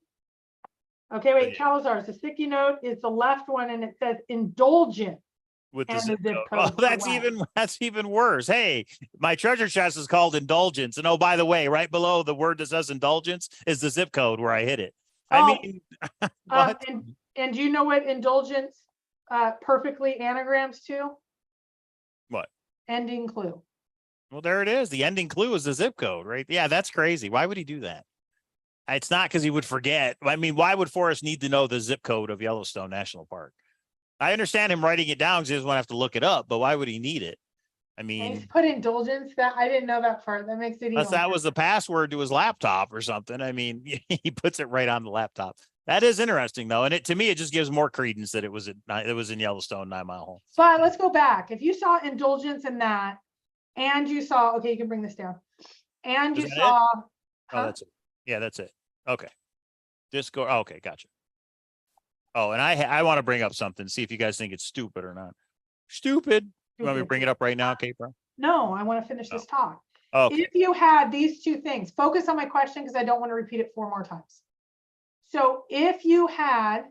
Okay, wait, Cowlazars, the sticky note is the left one and it says indulgent. With the zip code. Oh, that's even worse. Hey, my treasure chest is called Indulgence. And oh, by the way, right below the word that says Indulgence is the zip code where I hit it. I mean, what? And do you know what indulgence perfectly anagrams to? What? Ending clue. Well, there it is. The ending clue is the zip code, right? Yeah, that's crazy. Why would he do that? It's not because he would forget. I mean, why would Forrest need to know the zip code of Yellowstone National Park? I understand him writing it down because he doesn't want to have to look it up, but why would he need it? I mean, he's put indulgence. That I didn't know that part. That makes it even. Unless that was the password to his laptop or something. I mean, he puts it right on the laptop. That is interesting, though, and to me, it just gives more credence that it was in Yellowstone 9 Mile Hole. But let's go back. If you saw indulgence in that, and you saw, okay, you can bring this down, and you saw. Oh, that's it. Yeah, that's it. Okay. Discord. Oh, okay, gotcha. Oh, and I want to bring up something. See if you guys think it's stupid or not. Stupid. You want me to bring it up right now, Capro? No, I want to finish this talk. Okay. If you had these 2 things, focus on my question because I don't want to repeat it 4 more times. So if you had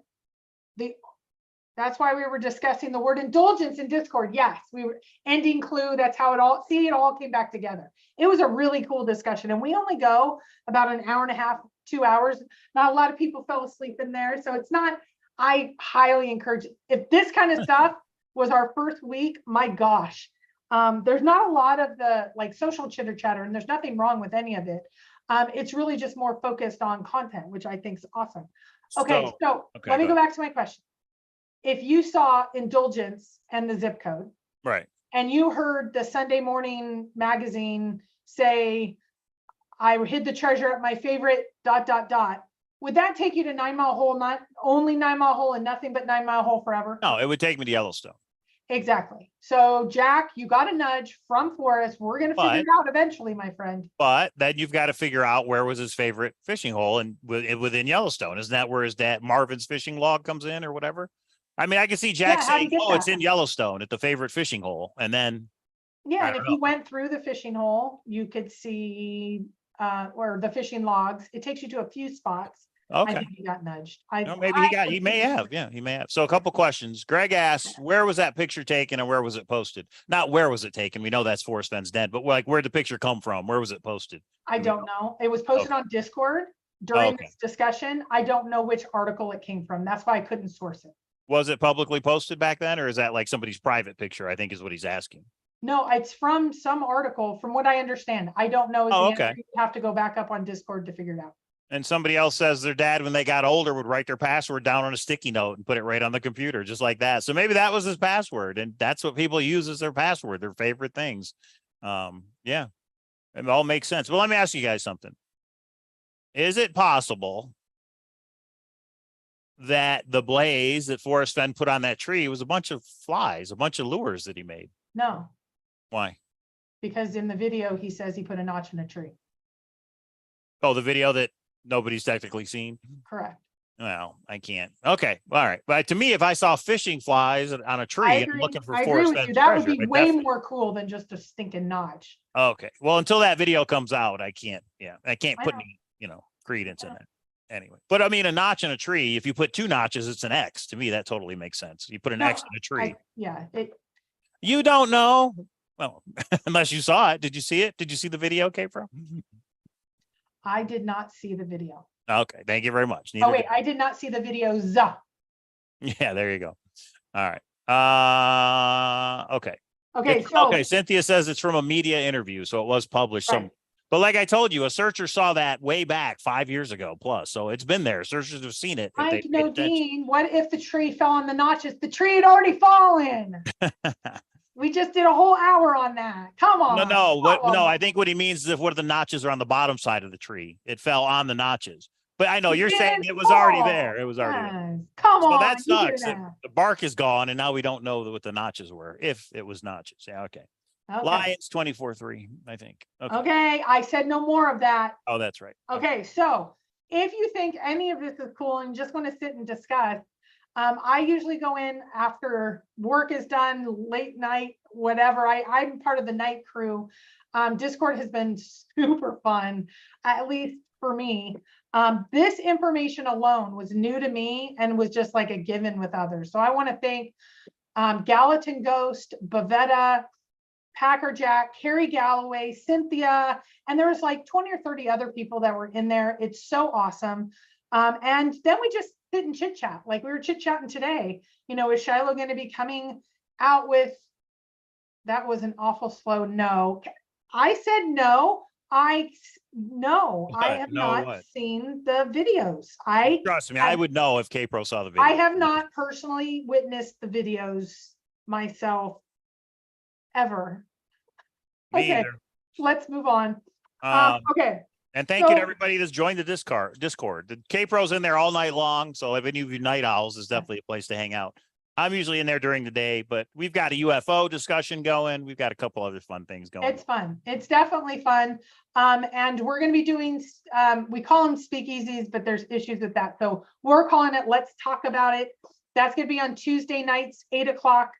that's why we were discussing the word indulgence in Discord. Yes, we were ending clue. That's how it all came back together. It was a really cool discussion. And we only go about an hour and a half, 2 hours. Not a lot of people fell asleep in there. So it's not, I highly encourage it. If this kind of stuff was our first week, my gosh, there's not a lot of the social chitter chatter, and there's nothing wrong with any of it. It's really just more focused on content, which I think is awesome. Okay, so let me go back to my question. If you saw indulgence and the zip code, right, and you heard the Sunday morning magazine say, I hid the treasure at my favorite ... would that take you to 9 Mile Hole, not only 9 Mile Hole and nothing but 9 Mile Hole forever? No, it would take me to Yellowstone. Exactly. So Jack, you got a nudge from Forrest. We're going to figure But- it out eventually, my friend. But then you've got to figure out where was his favorite fishing hole and within Yellowstone. Isn't that where his dad Marvin's fishing log comes in or whatever? I mean, I can see Jack Yeah, how'd he saying, get "Oh, it's that? in Yellowstone at the favorite fishing hole," and then Yeah, I and don't if you know. went through the fishing hole, you could see or the fishing logs. It takes you to a few spots. I Okay. think he got nudged. No, maybe he may have. Yeah, he may have. So a couple questions. Greg asks, where was that picture taken and where was it posted? Not where was it taken? We know that's Forrest Fenn's den, but like where'd the picture come from? Where was it posted? I don't know. It was posted on Discord during Okay. this discussion. I don't know which article it came from. That's why I couldn't source it. Was it publicly posted back then, or is that like somebody's private picture? I think is what he's asking. No, it's from some article, from what I understand. I don't know. Oh, okay. You have to go back up on Discord to figure it out. And somebody else says their dad, when they got older, would write their password down on a sticky note and put it right on the computer, just like that. So maybe that was his password, and that's what people use as their password, their favorite things. Yeah, it all makes sense. Well, let me ask you guys something. Is it possible that the blaze that Forrest Fenn put on that tree was a bunch of flies, a bunch of lures that he made? No, Why? because in the video, he says he put a notch in a tree. Oh, the video that nobody's technically seen? Correct. Well, I can't. Okay. All right. But to me, if I saw fishing flies on a tree I and agree. looking for I agree Forrest with you. Fenn's That would treasure, be I'd way definitely- more cool than just a stinking notch. Okay. Well, until that video comes out, I can't. Yeah, I can't I put know. any, credence in it. Anyway, but I mean, a notch in a tree, if you put two notches, it's an X. To me, that totally makes sense. You put an No, X in a tree. Yeah, You don't know. Well, unless you saw it. Did you see it? Did you see the video, K-Pro? I did not see the video. Okay. Thank you very much. Oh, Neither wait, did I. I did not see the videos. Yeah, there you go. All right. Okay. Okay, so. Okay. Cynthia says it's from a media interview, so it was published Right. some. But like I told you, a searcher saw that way back 5 years ago plus, so it's been there. Searchers have seen it. If they Mike, paid no, attention. Dean, what if the tree fell on the notches? The tree had already fallen. We just did a whole hour on that. Come on. No. I think what he means is if one of the notches are on the bottom side of the tree, it fell on the notches. But I know you're saying it was already there. It was already there. Yes. Come So on. that you did sucks. that. The bark is gone, and now we don't know what the notches were. If it was notches, yeah, okay. Okay. Lions 24-3, I think. Okay, I said no more of that. Oh, that's right. Okay, so if you think any of this is cool and just want to sit and discuss, I usually go in after work is done, late night, whatever. I'm part of the night crew. Discord has been super fun, at least for me. This information alone was new to me and was just like a given with others. So I want to thank Gallatin Ghost, Bavetta, Packer Jack, Carrie Galloway, Cynthia, and there was like 20 or 30 other people that were in there. It's so awesome. And then we just sit and chit chat. Like we were chit chatting today. Is Shiloh going to be coming out with? That was an awful slow no. I said no. I have not seen the videos. Trust me, I would know if K-Pro saw the video. I have not personally witnessed the videos myself ever. Me Okay, either. let's move on. Okay. And thank you to everybody that's joined the Discord. The K-Pro's in there all night long, so if any of you night owls, is definitely a place to hang out. I'm usually in there during the day, but we've got a UFO discussion going. We've got a couple other fun things going. It's fun. It's definitely fun. And we're going to be doing, we call them speakeasies, but there's issues with that. So we're calling it Let's Talk About It. That's going to be on Tuesday nights, 8 o'clock.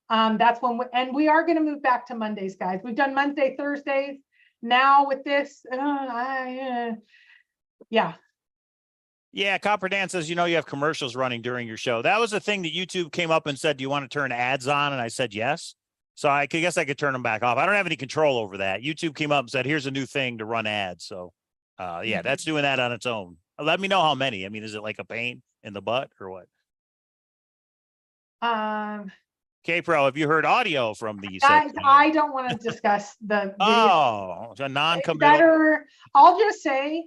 That's when, and we are going to move back to Mondays, guys. We've done Wednesday, Thursdays. Now with this, yeah. Yeah, Copper Dan says, you have commercials running during your show. That was the thing that YouTube came up and said, do you want to turn ads on? And I said, yes. So I guess I could turn them back off. I don't have any control over that. YouTube came up and said, here's a new thing to run ads. So yeah, that's doing that on its own. Let me know how many. I mean, is it like a pain in the butt or what? K-Pro, have you heard audio from these? Guys, I don't want to discuss the video. Oh, it's a non-committal. Better, I'll just say,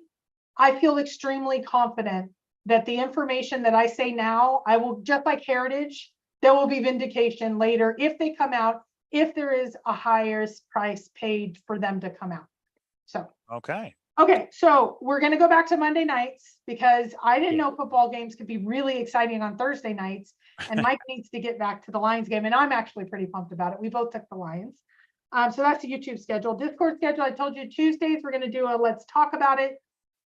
I feel extremely confident that the information that I say now, I will, just like Heritage, there will be vindication later if they come out, if there is a higher price paid for them to come out. So. Okay. Okay, so we're gonna go back to Monday nights because I didn't Yeah. know football games could be really exciting on Thursday nights. And Mike needs to get back to the Lions game, and I'm actually pretty pumped about it. We both took the Lions. So that's the YouTube schedule. Discord schedule, I told you Tuesdays, we're gonna do a let's talk about it,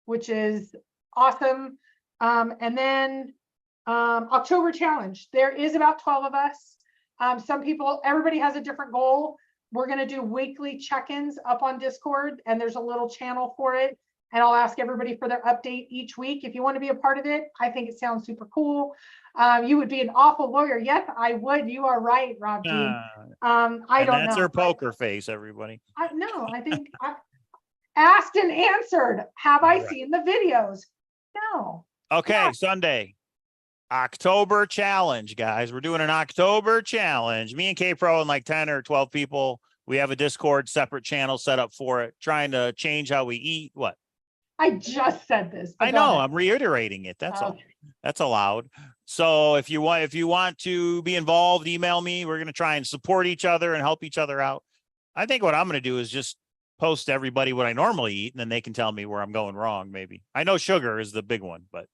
which is awesome. And then October challenge. There is about 12 of us. Some people, everybody has a different goal. We're going to do weekly check-ins up on Discord, and there's a little channel for it. And I'll ask everybody for their update each week. If you want to be a part of it, I think it sounds super cool. You would be an awful lawyer. Yes, I would. You are right, Rob G. I don't know. That's her poker face, everybody. I think I asked and answered. Have I seen the videos? No. Okay, Yeah. Sunday. October challenge, guys. We're doing an October challenge. Me and K-Pro and like 10 or 12 people. We have a Discord separate channel set up for it, trying to change how we eat. What? I just said this. I know, I'm reiterating it. That's all. That's allowed. So if you want to be involved, email me. We're going to try and support each other and help each other out. I think what I'm going to do is just post to everybody what I normally eat, and then they can tell me where I'm going wrong. Maybe I know sugar is the big one, but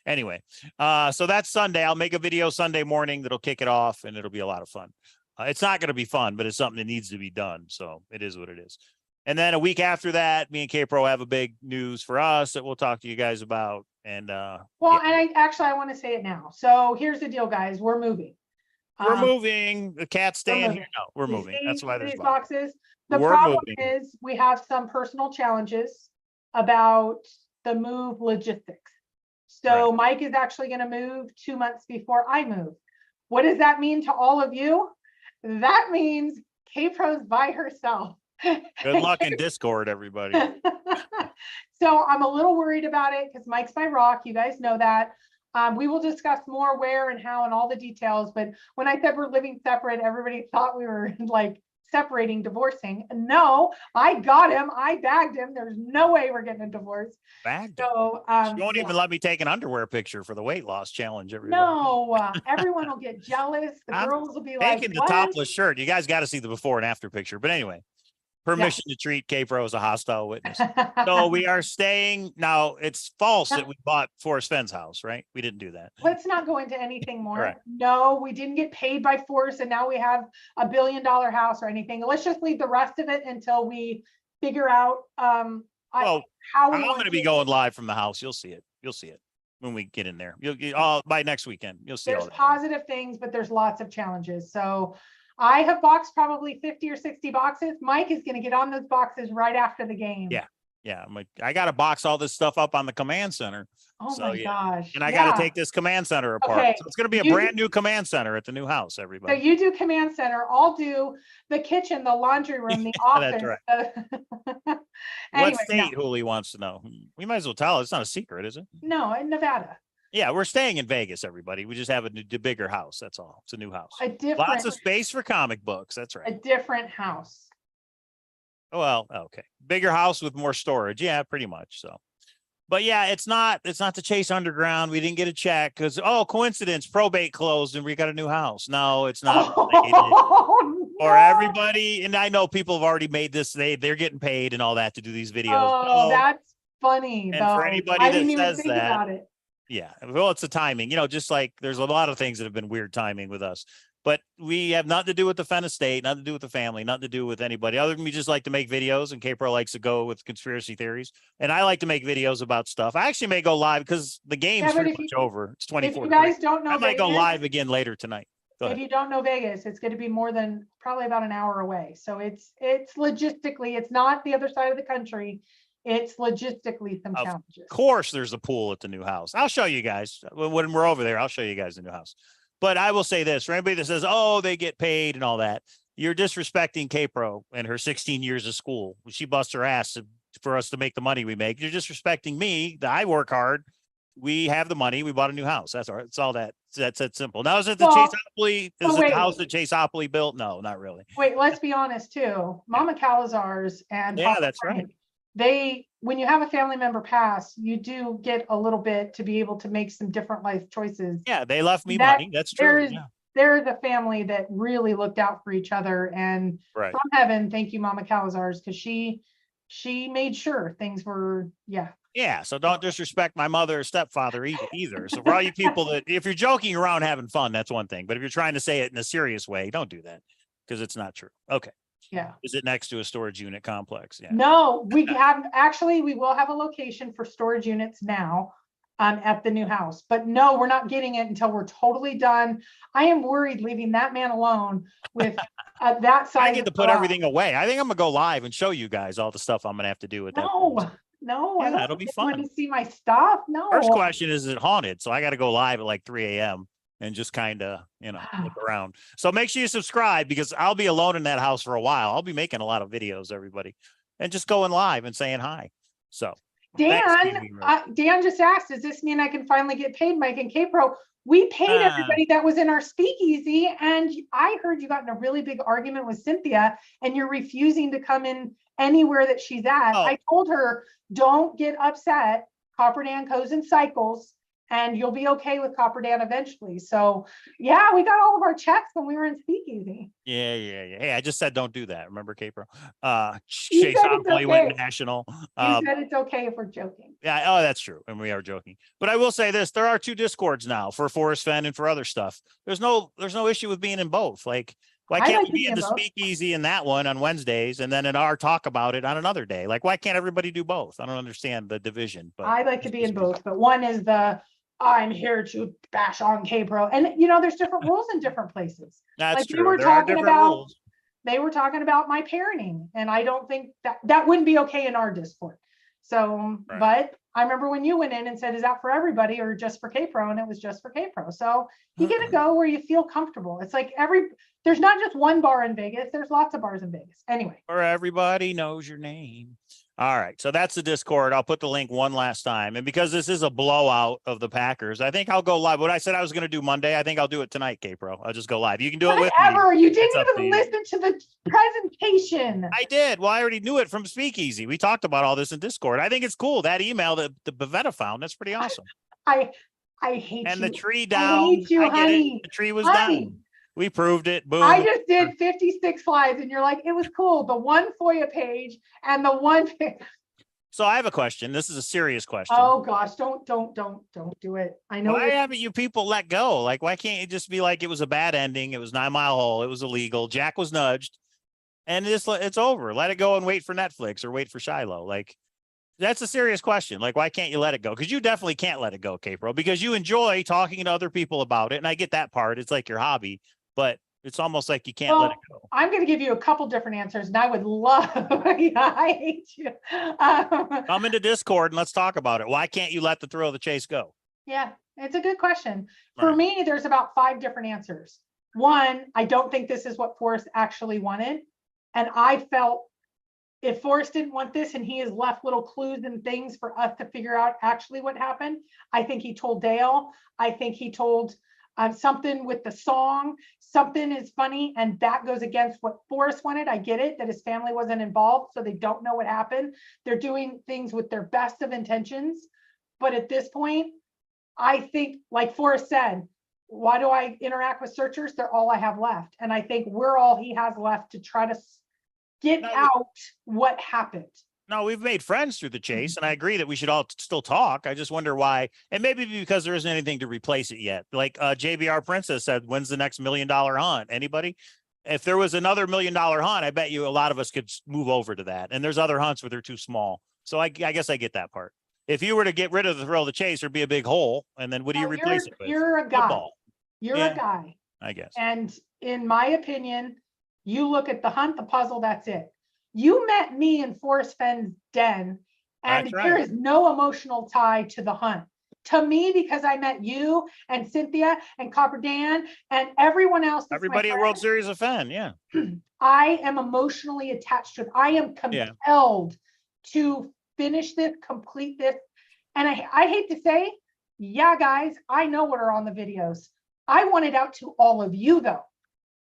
anyway, so that's Sunday. I'll make a video Sunday morning that'll kick it off, and it'll be a lot of fun. It's not going to be fun, but it's something that needs to be done. So it is what it is. And then a week after that, me and K-Pro have a big news for us that we'll talk to you guys about. And well, and I want to say it now. So here's the deal, guys. We're moving. We're moving. The cat's staying here. No, we're moving. That's why there's boxes. The problem is we have some personal challenges about the move logistics. So Mike is actually going to move 2 months before I move. What does that mean to all of you? That means K-Pro's by herself. Good luck in Discord, everybody. So I'm a little worried about it because Mike's my rock. You guys know that. We will discuss more where and how and all the details. But when I said we're living separate, everybody thought we were like separating, divorcing. No, I got him. I bagged him. There's no way we're getting a divorce. Bagged so you won't even let me take an underwear picture for the weight loss challenge. Everybody. No, everyone will get jealous. The girls will be like, taking the topless shirt. You guys got to see the before and after picture. But anyway, permission to treat K-Pro as a hostile witness. So we are staying. Now, it's false that we bought Forrest Fenn's house, right? We didn't do that. Let's not go into anything more. Correct. No, we didn't get paid by Forrest, and now we have $1 billion house or anything. Let's just leave the rest of it until we figure out how I'm going to be going live from the house. You'll see it. You'll see it when we get in there. You'll by next weekend. You'll see. There's positive things, but there's lots of challenges. So I have boxed probably 50 or 60 boxes. Mike is going to get on those boxes right after the game. Yeah. I'm like, I got to box all this stuff up on the command center. Oh my gosh. And I got to take this command center apart. Okay. So it's going to be a brand new command center at the new house, everybody. So you do command center. I'll do the kitchen, the laundry room, the office. That's right. Anyway, what state Hooli wants to know? We might as well tell. It's not a secret, is it? No, in Nevada. Yeah, we're staying in Vegas, everybody. We just have a bigger house. That's all. It's a new house. Lots of space for comic books. That's right. A different house. Well, okay. Bigger house with more storage. Yeah, pretty much. So, but yeah, it's not the Chase Underground. We didn't get a check because, coincidence, probate closed and we got a new house. No, it's not. Or everybody, and I know people have already made this. They're getting paid and all that to do these videos. That's funny. And for anybody that says that. Yeah, well, it's the timing, just like there's a lot of things that have been weird timing with us, but we have nothing to do with the Fenn estate, nothing to do with the family, nothing to do with anybody other than we just like to make videos, and K-Pro likes to go with conspiracy theories, and I like to make videos about stuff. I actually may go live because the game's pretty much over. It's 24. If you guys don't know, I might go live again later tonight. If you don't know Vegas, it's going to be more than probably about an hour away. So it's logistically, it's not the other side of the country. It's logistically some challenges. Of course, there's a pool at the new house. I'll show you guys when we're over there. I'll show you guys the new house. But I will say this for anybody that says, they get paid and all that. You're disrespecting K-Pro and her 16 years of school. She busts her ass for us to make the money we make. You're disrespecting me. I work hard. We have the money. We bought a new house. That's all right. It's all that. That's that simple. Now, is it the Chaseopoly? Is it the house that Chaseopoly built? No, not really. Wait, let's be honest too. Mama Cowlazars and that's right. When you have a family member pass, you do get a little bit to be able to make some different life choices. Yeah, they left me money. That's true. There's a family that really looked out for each other, and from heaven, thank you, Mama Cowlazars, because she she made sure things were, yeah. Yeah, so don't disrespect my mother or stepfather either. So for all you people that, if you're joking around having fun, that's one thing. But if you're trying to say it in a serious way, don't do that because it's not true. Okay. Yeah. Is it next to a storage unit complex? Yeah. No, we have, actually, we will have a location for storage units now at the new house, but no, we're not getting it until we're totally done. I am worried leaving that man alone with that size. I get to put everything away. I think I'm gonna go live and show you guys all the stuff I'm gonna have to do with that. No, I Yeah, don't it'll be want fun. to see my stuff. No. First question is it haunted? So I got to go live at like 3 a.m. and just kind of, look around. So make sure you subscribe because I'll be alone in that house for a while. I'll be making a lot of videos, everybody, and just going live and saying hi. So Dan, thanks, Dan just asked, does this mean I can finally get paid, Mike and K-Pro? We paid everybody that was in our speakeasy, and I heard you got in a really big argument with Cynthia, and you're refusing to come in anywhere that she's at. Oh. I told her, don't get upset. Copper Dan goes in cycles, and you'll be okay with Copper Dan eventually. So yeah, we got all of our checks when we were in speakeasy. Yeah. Hey, I just said don't do that. Remember, K-Pro? You Chase said it's okay. went national. You said it's okay if we're joking. Yeah, oh, that's true. And we are joking. But I will say this, there are 2 Discords now for Forrest Fenn and for other stuff. There's no issue with being in both. Like, why can't we be in the speakeasy in that one on Wednesdays and then in our talk about it on another day? Like, why can't everybody do both? I don't understand the division. But I like to be in both, but one is I'm here to bash on K-Pro. And there's different rules in different places. That's like true. We were there are talking different about, rules. They were talking about my parenting, and I don't think that wouldn't be okay in our Discord. So, right. But I remember when you went in and said, is that for everybody or just for K-Pro? And it was just for K-Pro. So you get to go where you feel comfortable. It's like there's not just one bar in Vegas. There's lots of bars in Vegas. Anyway. Or everybody knows your name. All right. So that's the Discord. I'll put the link one last time. And because this is a blowout of the Packers, I think I'll go live. What I said I was going to do Monday, I think I'll do it tonight, K-Pro. I'll just go live. You can do it with me. You didn't even listen to the presentation. I did. Well, I already knew it from Speakeasy. We talked about all this in Discord. I think it's cool. That email that the Bavetta found, that's pretty awesome. I hate you. And the tree down. I hate you, honey. The tree was down. We proved it. Boom. I just did 56 slides and you're like, it was cool. The one FOIA page and the one. So I have a question. This is a serious question. Oh gosh, don't do it. I know. Why haven't you people let go? Like, why can't you just be like, it was a bad ending. It was 9 Mile Hole. It was illegal. Jack was nudged and it's over. Let it go and wait for Netflix or wait for Shiloh. Like, that's a serious question. Like, why can't you let it go? Because you definitely can't let it go, K-Pro, because you enjoy talking to other people about it. And I get that part. It's like your hobby, but it's almost like you can't let it go. I'm going to give you a couple different answers, and I would love. I hate you. Come into Discord and let's talk about it. Why can't you let the thrill of the chase go? Yeah, it's a good question. For me, there's about 5 different answers. One, I don't think this is what Forrest actually wanted, and I felt if Forrest didn't want this, and he has left little clues and things for us to figure out actually what happened. I think he told Dale. I think he told. Something with the song, something is funny, and that goes against what Forrest wanted. I get it that his family wasn't involved, so they don't know what happened. They're doing things with their best of intentions. But at this point, I think, like Forrest said, why do I interact with searchers? They're all I have left. And I think we're all he has left to try to get out what happened. No, we've made friends through the chase, and I agree that we should all still talk. I just wonder why, and maybe because there isn't anything to replace it yet. Like JBR Princess said, when's the next $1 million hunt? Anybody? If there was another $1 million hunt, I bet you a lot of us could move over to that. And there's other hunts where they're too small. So I guess I get that part. If you were to get rid of the thrill of the chase, there'd be a big hole. And then what do you replace it with? You're a guy. Football. You're a guy. I guess. And in my opinion, you look at the hunt, the puzzle, that's it. You met me in Forrest Fenn's den, and there is no emotional tie to the hunt. To me, because I met you and Cynthia and Copper Dan and everyone else. Everybody at World Series of Fenn, yeah. I am emotionally attached to it. I am compelled to finish this, complete this. And I hate to say, yeah, guys, I know what are on the videos. I want it out to all of you, though.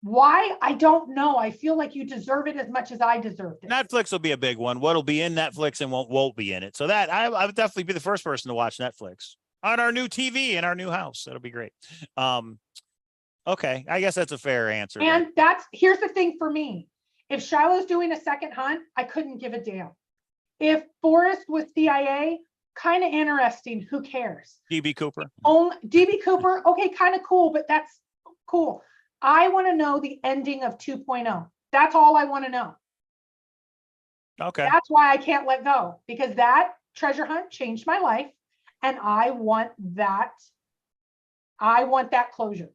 Why? I don't know. I feel like you deserve it as much as I deserved it. Netflix will be a big one. What'll be in Netflix and won't be in it. So that I would definitely be the first person to watch Netflix on our new TV in our new house. That'll be great. Okay. I guess that's a fair answer. And here's the thing for me. If Shiloh's doing a second hunt, I couldn't give a damn. If Forrest was CIA, kind of interesting. Who cares? DB Cooper. DB Cooper, okay, kind of cool, but that's cool. I want to know the ending of 2.0. That's all I want to know. Okay. That's why I can't let go, because that treasure hunt changed my life, and I want that closure.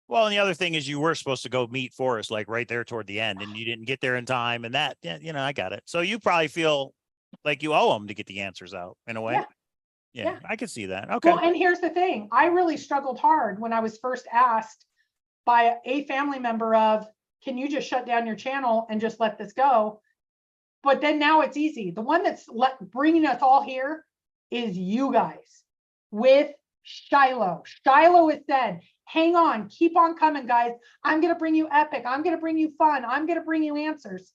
Well, and the other thing is you were supposed to go meet Forrest like right there toward the end, and you didn't get there in time. And that, you know, I got it. So you probably feel like you owe them to get the answers out in a way. Yeah, I could see that. Okay. Well, and here's the thing. I really struggled hard when I was first asked by a family member of, can you just shut down your channel and just let this go? But then now it's easy. The one that's bringing us all here is you guys with Shiloh. Shiloh has said, hang on, keep on coming, guys. I'm going to bring you epic. I'm going to bring you fun. I'm going to bring you answers.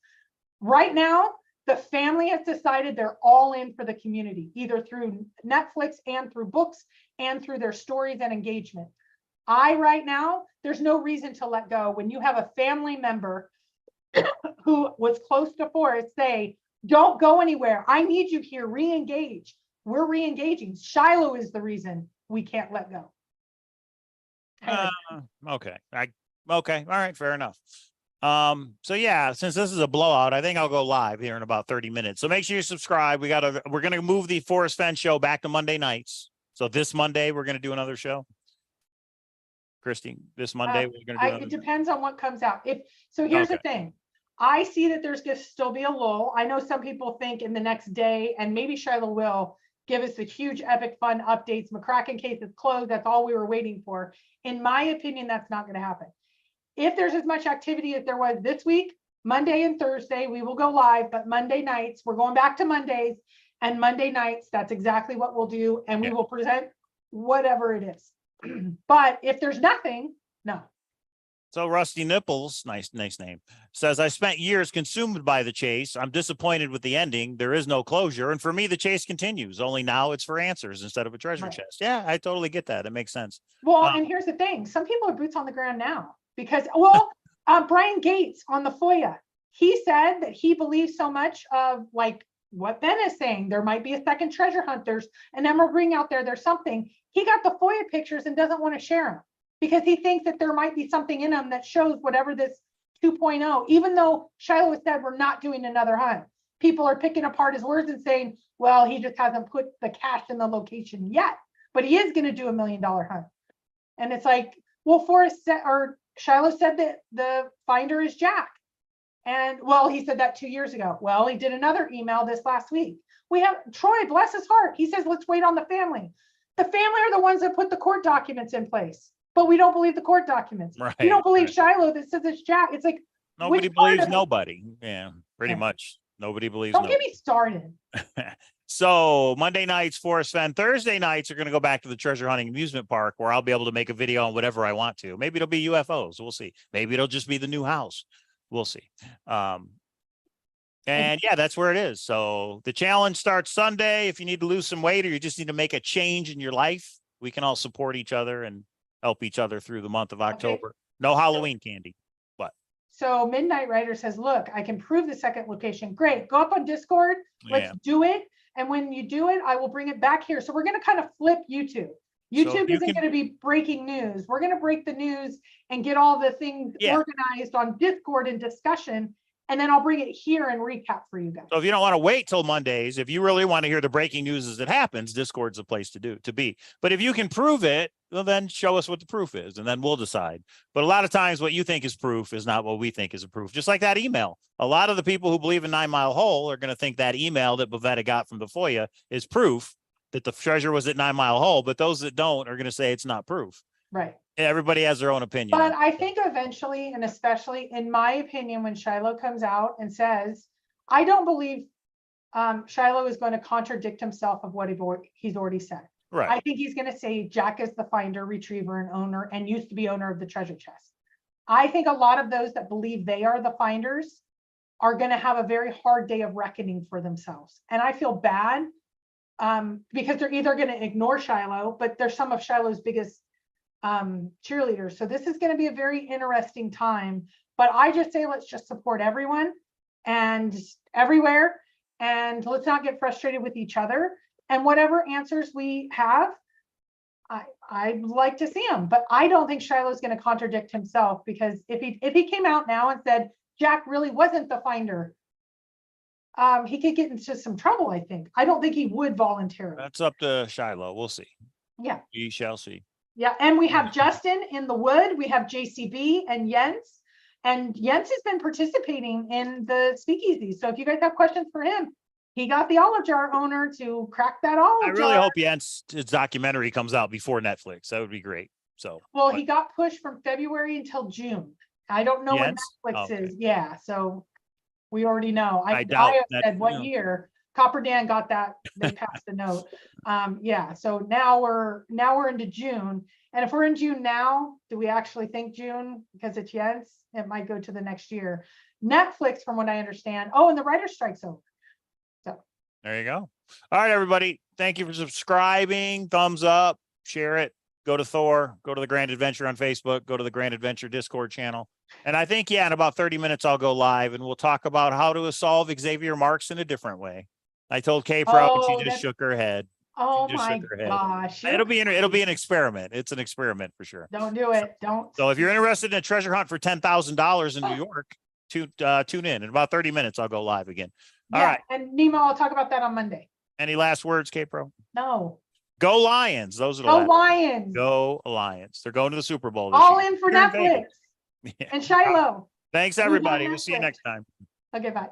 Right now, the family has decided they're all in for the community, either through Netflix and through books and through their stories and engagement. Right now, there's no reason to let go. When you have a family member who was close to Forrest say, don't go anywhere. I need you here. Re-engage. We're re-engaging. Shiloh is the reason we can't let go. Okay. Okay. All right. Fair enough. So yeah, since this is a blowout, I think I'll go live here in about 30 minutes. So make sure you subscribe. We're going to move the Forrest Fenn show back to Monday nights. So this Monday, we're going to do another show. Christy, this Monday, we're going to do it depends on what comes out. Here's the thing. I see that there's going to still be a lull. I know some people think in the next day, and maybe Shiloh will give us a huge epic fun updates. McCracken case is closed. That's all we were waiting for. In my opinion, that's not going to happen. If there's as much activity as there was this week, Monday and Thursday, we will go live, but Monday nights, we're going back to Mondays, and Monday nights, that's exactly what we'll do. And we will present whatever it is. But if there's nothing, no. So Rusty Nipples, nice name, says, I spent years consumed by the chase. I'm disappointed with the ending. There is no closure. And for me, the chase continues. Only now it's for answers instead of a treasure chest. Yeah, I totally get that. It makes sense. Well, and here's the thing. Some people are boots on the ground now because, Brian Gates on the FOIA, he said that he believes so much of like what Ben is saying. There might be a second treasure hunt. There's an emerald ring out there. There's something. He got the FOIA pictures and doesn't want to share them, because he thinks that there might be something in them that shows whatever this 2.0, even though Shiloh said we're not doing another hunt. People are picking apart his words and saying, well, he just hasn't put the cash in the location yet, but he is going to do $1 million hunt. And it's like, well, Forrest said, or Shiloh said that the finder is Jack. And well, he said that 2 years ago. Well, he did another email this last week. We have Troy, bless his heart. He says, let's wait on the family. The family are the ones that put the court documents in place. But we don't believe the court documents. Right, we don't believe Shiloh that says it's Jack. It's like nobody believes nobody. Yeah, pretty much. Nobody believes. Don't get me started. So Monday nights, Forrest Fenn. Thursday nights are going to go back to the treasure hunting amusement park, where I'll be able to make a video on whatever I want to. Maybe it'll be UFOs. We'll see. Maybe it'll just be the new house. We'll see. And yeah, that's where it is. So the challenge starts Sunday. If you need to lose some weight or you just need to make a change in your life, we can all support each other and help each other through the month of October. Okay. No Halloween candy, but. So Midnight Rider says, look, I can prove the second location. Great. Go up on Discord. Let's do it. And when you do it, I will bring it back here. So we're going to kind of flip YouTube. YouTube isn't going to be breaking news. We're going to break the news and get all the things organized on Discord and discussion. And then I'll bring it here and recap for you guys. So if you don't want to wait till Mondays, if you really want to hear the breaking news as it happens, Discord's a place to be. But if you can prove it, well, then show us what the proof is, and then we'll decide. But a lot of times what you think is proof is not what we think is a proof. Just like that email. A lot of the people who believe in 9 Mile Hole are going to think that email that Bavetta got from the FOIA is proof that the treasure was at 9 Mile Hole. But those that don't are going to say it's not proof. Right. Everybody has their own opinion. But I think eventually, and especially in my opinion, when Shiloh comes out and says, I don't believe Shiloh is going to contradict himself of what he's already said. Right. I think he's going to say Jack is the finder, retriever, and owner, and used to be owner of the treasure chest. I think a lot of those that believe they are the finders are going to have a very hard day of reckoning for themselves. And I feel bad because they're either going to ignore Shiloh, but they're some of Shiloh's biggest cheerleaders. So this is going to be a very interesting time, but I just say, let's just support everyone and everywhere. and let's not get frustrated with each other. And whatever answers we have, I'd like to see them, but I don't think Shiloh's going to contradict himself, because if he came out now and said Jack really wasn't the finder, he could get into some trouble. I think. I don't think he would voluntarily. That's up to Shiloh. We'll see. Yeah. We shall see. Yeah, and we have Justin in the wood. We have JCB and Jens, and Jens has been participating in the speakeasy. So if you guys have questions for him, he got the olive jar owner to crack that olive jar. I really hope Jens' documentary comes out before Netflix. That would be great. So, well, he got pushed from February until June. I don't know Jens? what Netflix Okay. is. Yeah, so we already know. I doubt have that- said what no. year. Copper Dan got that. They passed the note. Yeah. So now we're into June, and if we're in June now, do we actually think June because it's Jens? It might go to the next year. Netflix, from what I understand. Oh, and the writer's strike's over. There you go. All right, everybody. Thank you for subscribing. Thumbs up, share it. Go to Thor, go to the Grand Adventure on Facebook, go to the Grand Adventure Discord channel. And I think, yeah, in about 30 minutes, I'll go live and we'll talk about how to solve Xavier Marks in a different way. I told K-Pro, and she just shook her head. Oh just my shook her head. gosh. It'll be an experiment. It's an experiment for sure. Don't do it. Don't. So if you're interested in a treasure hunt for $10,000 in New York, tune in. In about 30 minutes, I'll go live again. All right. And Nemo, I'll talk about that on Monday. Any last words, K-Pro? No. Go Lions. Those are the Go last. Lions. Go Lions. They're going to the Super Bowl. This All year. in for You're in Netflix. Vegas. Yeah. And Shiloh. Thanks, everybody. We'll see you Netflix. next time. Okay, bye.